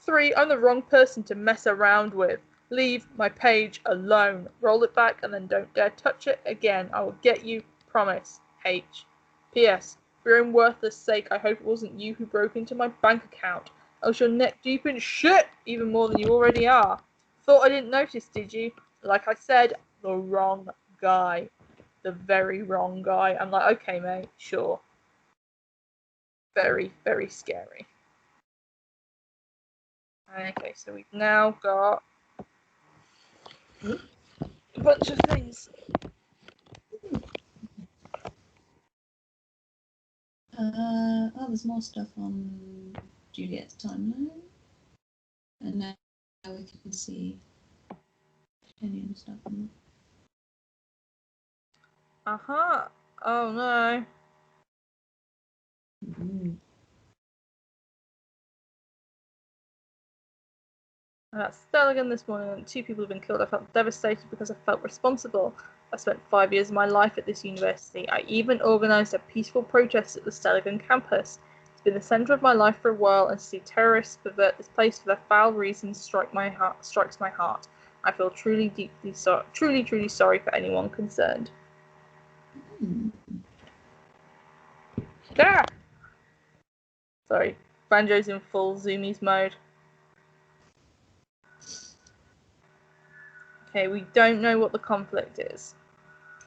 3, I'm the wrong person to mess around with. Leave my page alone. Roll it back and then don't dare touch it again. I will get you. Promise. H. P.S. For your own worthless sake, I hope it wasn't you who broke into my bank account. Else you're neck deep in shit, even more than you already are. Thought I didn't notice, did you? Like I said, the wrong guy. The very wrong guy. I'm like, okay, mate, sure. Very, very scary. Okay, so we've now got a bunch of things. There's more stuff on Juliet's timeline. And now we can see Penny and stuff on Uh-huh. Oh no. I got Stella again this morning and 2 people have been killed. I felt devastated because I felt responsible. I spent 5 years of my life at this university. I even organised a peaceful protest at the Stelligan campus. It's been the centre of my life for a while, and to see terrorists pervert this place for their foul reasons strikes my heart. I feel truly sorry for anyone concerned. Ah! Sorry, Banjo's in full zoomies mode. Okay, we don't know what the conflict is.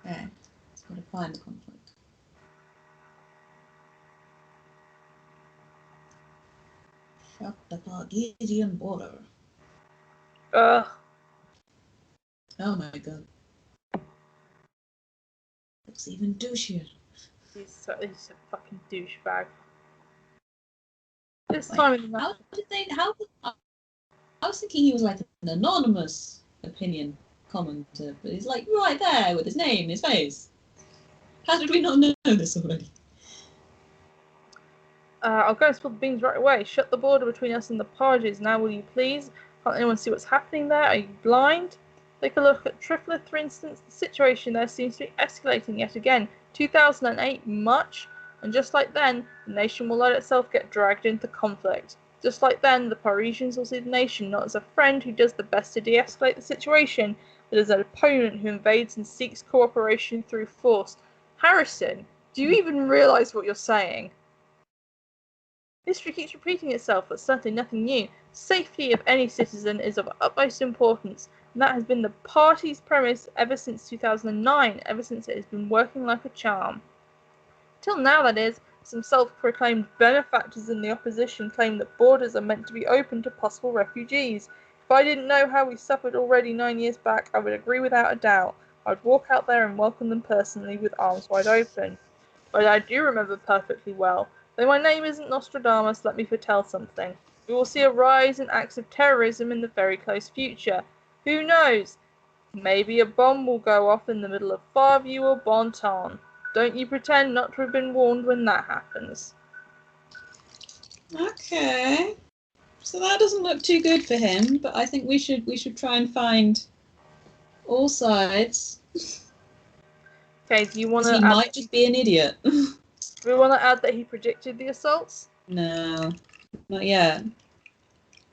Okay, let's go to find the conflict. Shut the Cargesian border. Ugh. Oh my god. Looks even douchier. He's a fucking douchebag. This time in the I was thinking he was like an anonymous opinion commenter, but he's like right there with his name, his face. How did we not know this already? I'll go and spill the beans right away. Shut the border between us and the Parges now, will you please? Can't anyone see what's happening there? Are you blind? Take a look at Triflith, for instance. The situation there seems to be escalating yet again. 2008, much? And just like then, the nation will let itself get dragged into conflict. Just like then, the Parisians will see the nation not as a friend who does the best to de-escalate the situation, but as an opponent who invades and seeks cooperation through force. Harrison, do you even realise what you're saying? History keeps repeating itself, but certainly nothing new. Safety of any citizen is of utmost importance, and that has been the party's premise ever since 2009, ever since it has been working like a charm. Till now, that is, some self-proclaimed benefactors in the opposition claim that borders are meant to be open to possible refugees. If I didn't know how we suffered already 9 years back, I would agree without a doubt. I'd walk out there and welcome them personally with arms wide open. But I do remember perfectly well. Though my name isn't Nostradamus, let me foretell something. We will see a rise in acts of terrorism in the very close future. Who knows? Maybe a bomb will go off in the middle of Farview or Bonton. Don't you pretend not to have been warned when that happens. Okay. So that doesn't look too good for him, but I think we should try and find all sides. Okay, do you want to He add? might just be an idiot. Do we want to add that he predicted the assaults? No, not yet.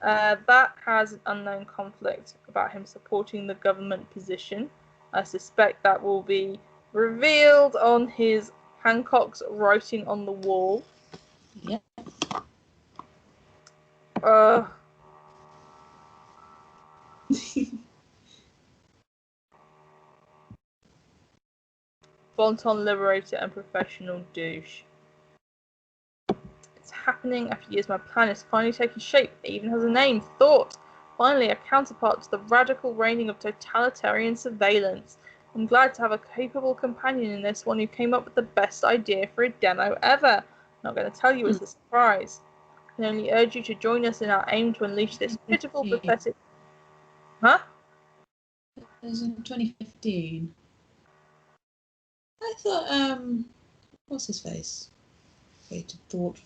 That has an unknown conflict about him supporting the government position. I suspect that will be revealed on his Hancock's writing on the wall. Yeah. Bonton liberator and professional douche. It's happening after years. My plan is finally taking shape. It even has a name, Thought. Finally, a counterpart to the radical reigning of totalitarian surveillance. I'm glad to have a capable companion in this one who came up with the best idea for a demo ever. Not going to tell you it's a surprise. I can only urge you to join us in our aim to unleash this pitiful, pathetic... Huh? It was in 2015. I thought, what's his face? Created Thought.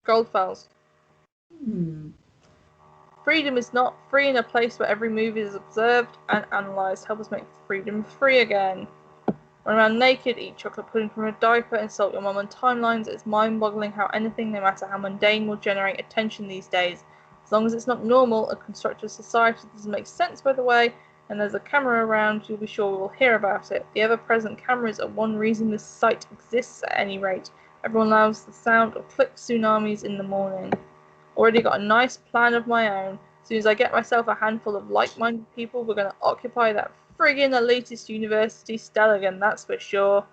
Goldfells. Freedom is not free in a place where every move is observed and analysed. Help us make freedom free again. Run around naked, eat chocolate pudding from a diaper, insult your mum on timelines. It's mind-boggling how anything, no matter how mundane, will generate attention these days. As long as it's not normal, a constructive society doesn't make sense, by the way, and there's a camera around, you'll be sure we will hear about it. The ever-present cameras are one reason this site exists at any rate. Everyone loves the sound of click tsunamis in the morning. Already got a nice plan of my own. As soon as I get myself a handful of like-minded people, we're going to occupy that friggin' elitist university Stelligan, that's for sure.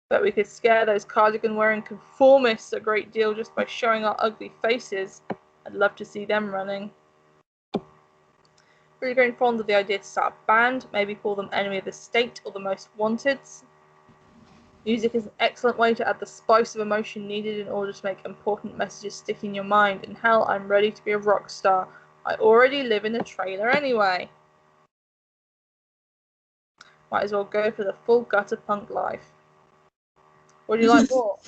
But we could scare those cardigan-wearing conformists a great deal just by showing our ugly faces. I'd love to see them running. Really growing fond of the idea to start a band, maybe call them Enemy of the State or the Most Wanted. Music is an excellent way to add the spice of emotion needed in order to make important messages stick in your mind. And hell, I'm ready to be a rock star. I already live in a trailer anyway. Might as well go for the full gutter punk life. What do you like more?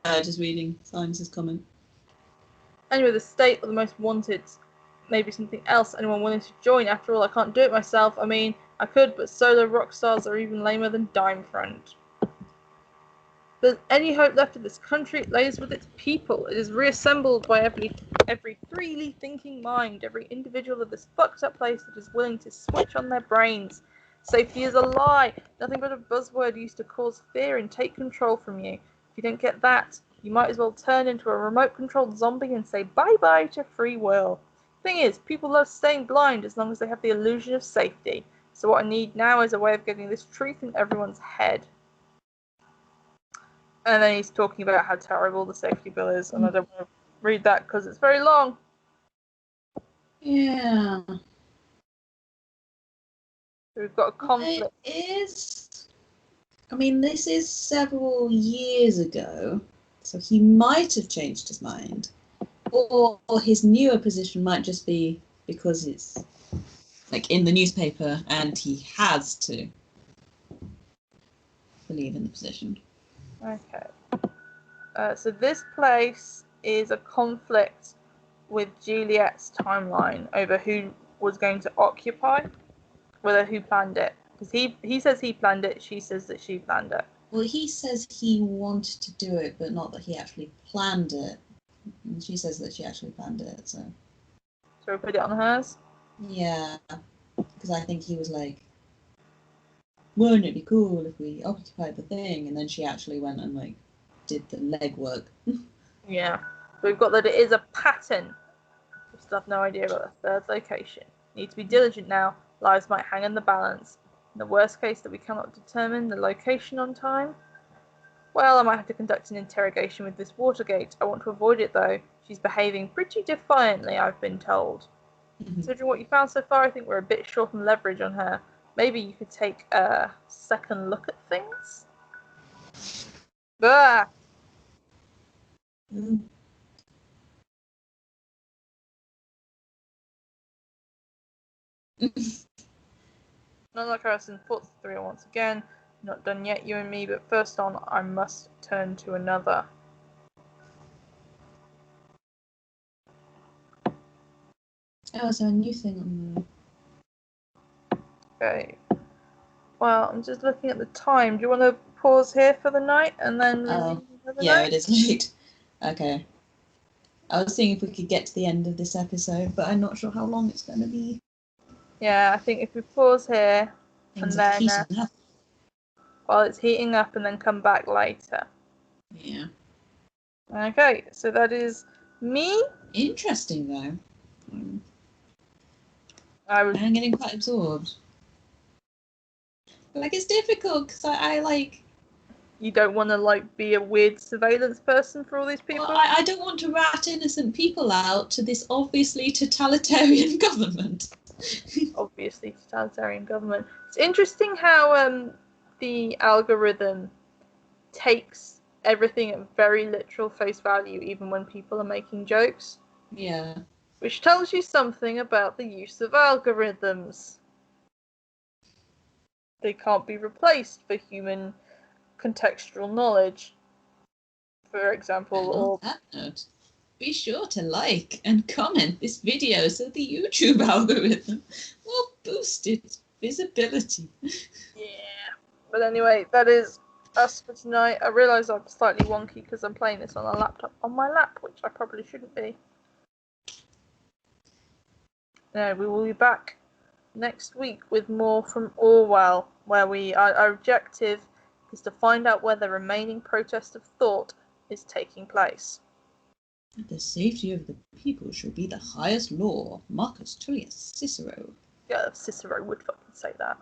Just reading Simon's comment. Anyway, the State or the Most Wanted. Maybe something else. Anyone willing to join? After all, I can't do it myself. I mean, I could, but solo rock stars are even lamer than Dime Front. If there's any hope left of this country, it lays with its people. It is reassembled by every freely thinking mind, every individual of this fucked up place that is willing to switch on their brains. Safety is a lie, nothing but a buzzword used to cause fear and take control from you. If you don't get that, you might as well turn into a remote-controlled zombie and say bye-bye to free will. Thing is, people love staying blind as long as they have the illusion of safety. So what I need now is a way of getting this truth in everyone's head. And then he's talking about how terrible the safety bill is, and I don't want to read that because it's very long. Yeah. We've got a conflict. It is. I mean, this is several years ago, so he might have changed his mind. Or his newer position might just be because it's like in the newspaper and he has to believe in the position. Okay. So this place is a conflict with Juliet's timeline over who was going to occupy, whether who planned it. Because he says he planned it, she says that she planned it. Well, he says he wanted to do it, but not that he actually planned it. And she says that she actually planned it, so... So we put it on hers? Yeah, because I think he was like, wouldn't it be cool if we occupied the thing? And then she actually went and like did the legwork. Yeah. So we've got that it is a pattern. We still have no idea about the third location. Need to be diligent now. Lives might hang in the balance. In the worst case that we cannot determine the location on time, well, I might have to conduct an interrogation with this Watergate. I want to avoid it though. She's behaving pretty defiantly, I've been told. Considering what you found so far, I think we're a bit short on leverage on her. Maybe you could take a second look at things? Ah! Not like Harrison thoughts through once again. Not done yet, you and me, but first on, I must turn to another. Oh, so a new thing. Okay. Well, I'm just looking at the time. Do you want to pause here for the night and then resume for the Yeah, night? it is late. Okay. I was seeing if we could get to the end of this episode, but I'm not sure how long it's going to be. Yeah, I think if we pause here and Things are then heating up. while it's heating up and then come back later. Yeah. Okay, so that is me. Interesting, though. I'm getting quite absorbed. Like, it's difficult because I like... You don't want to be a weird surveillance person for all these people? Well, I don't want to rat innocent people out to this obviously totalitarian government. Obviously, totalitarian government. It's interesting how the algorithm takes everything at very literal face value, even when people are making jokes. Yeah. Which tells you something about the use of algorithms. They can't be replaced for human contextual knowledge, for example, And on that note, be sure to like and comment this video so the YouTube algorithm will boost its visibility. Yeah. But anyway, that is us for tonight. I realise I'm slightly wonky because I'm playing this on a laptop on my lap, which I probably shouldn't be. No, we will be back next week with more from Orwell, where our objective is to find out where the remaining protest of thought is taking place. The safety of the people shall be the highest law. Marcus Tullius Cicero. Yeah, Cicero would fucking say that.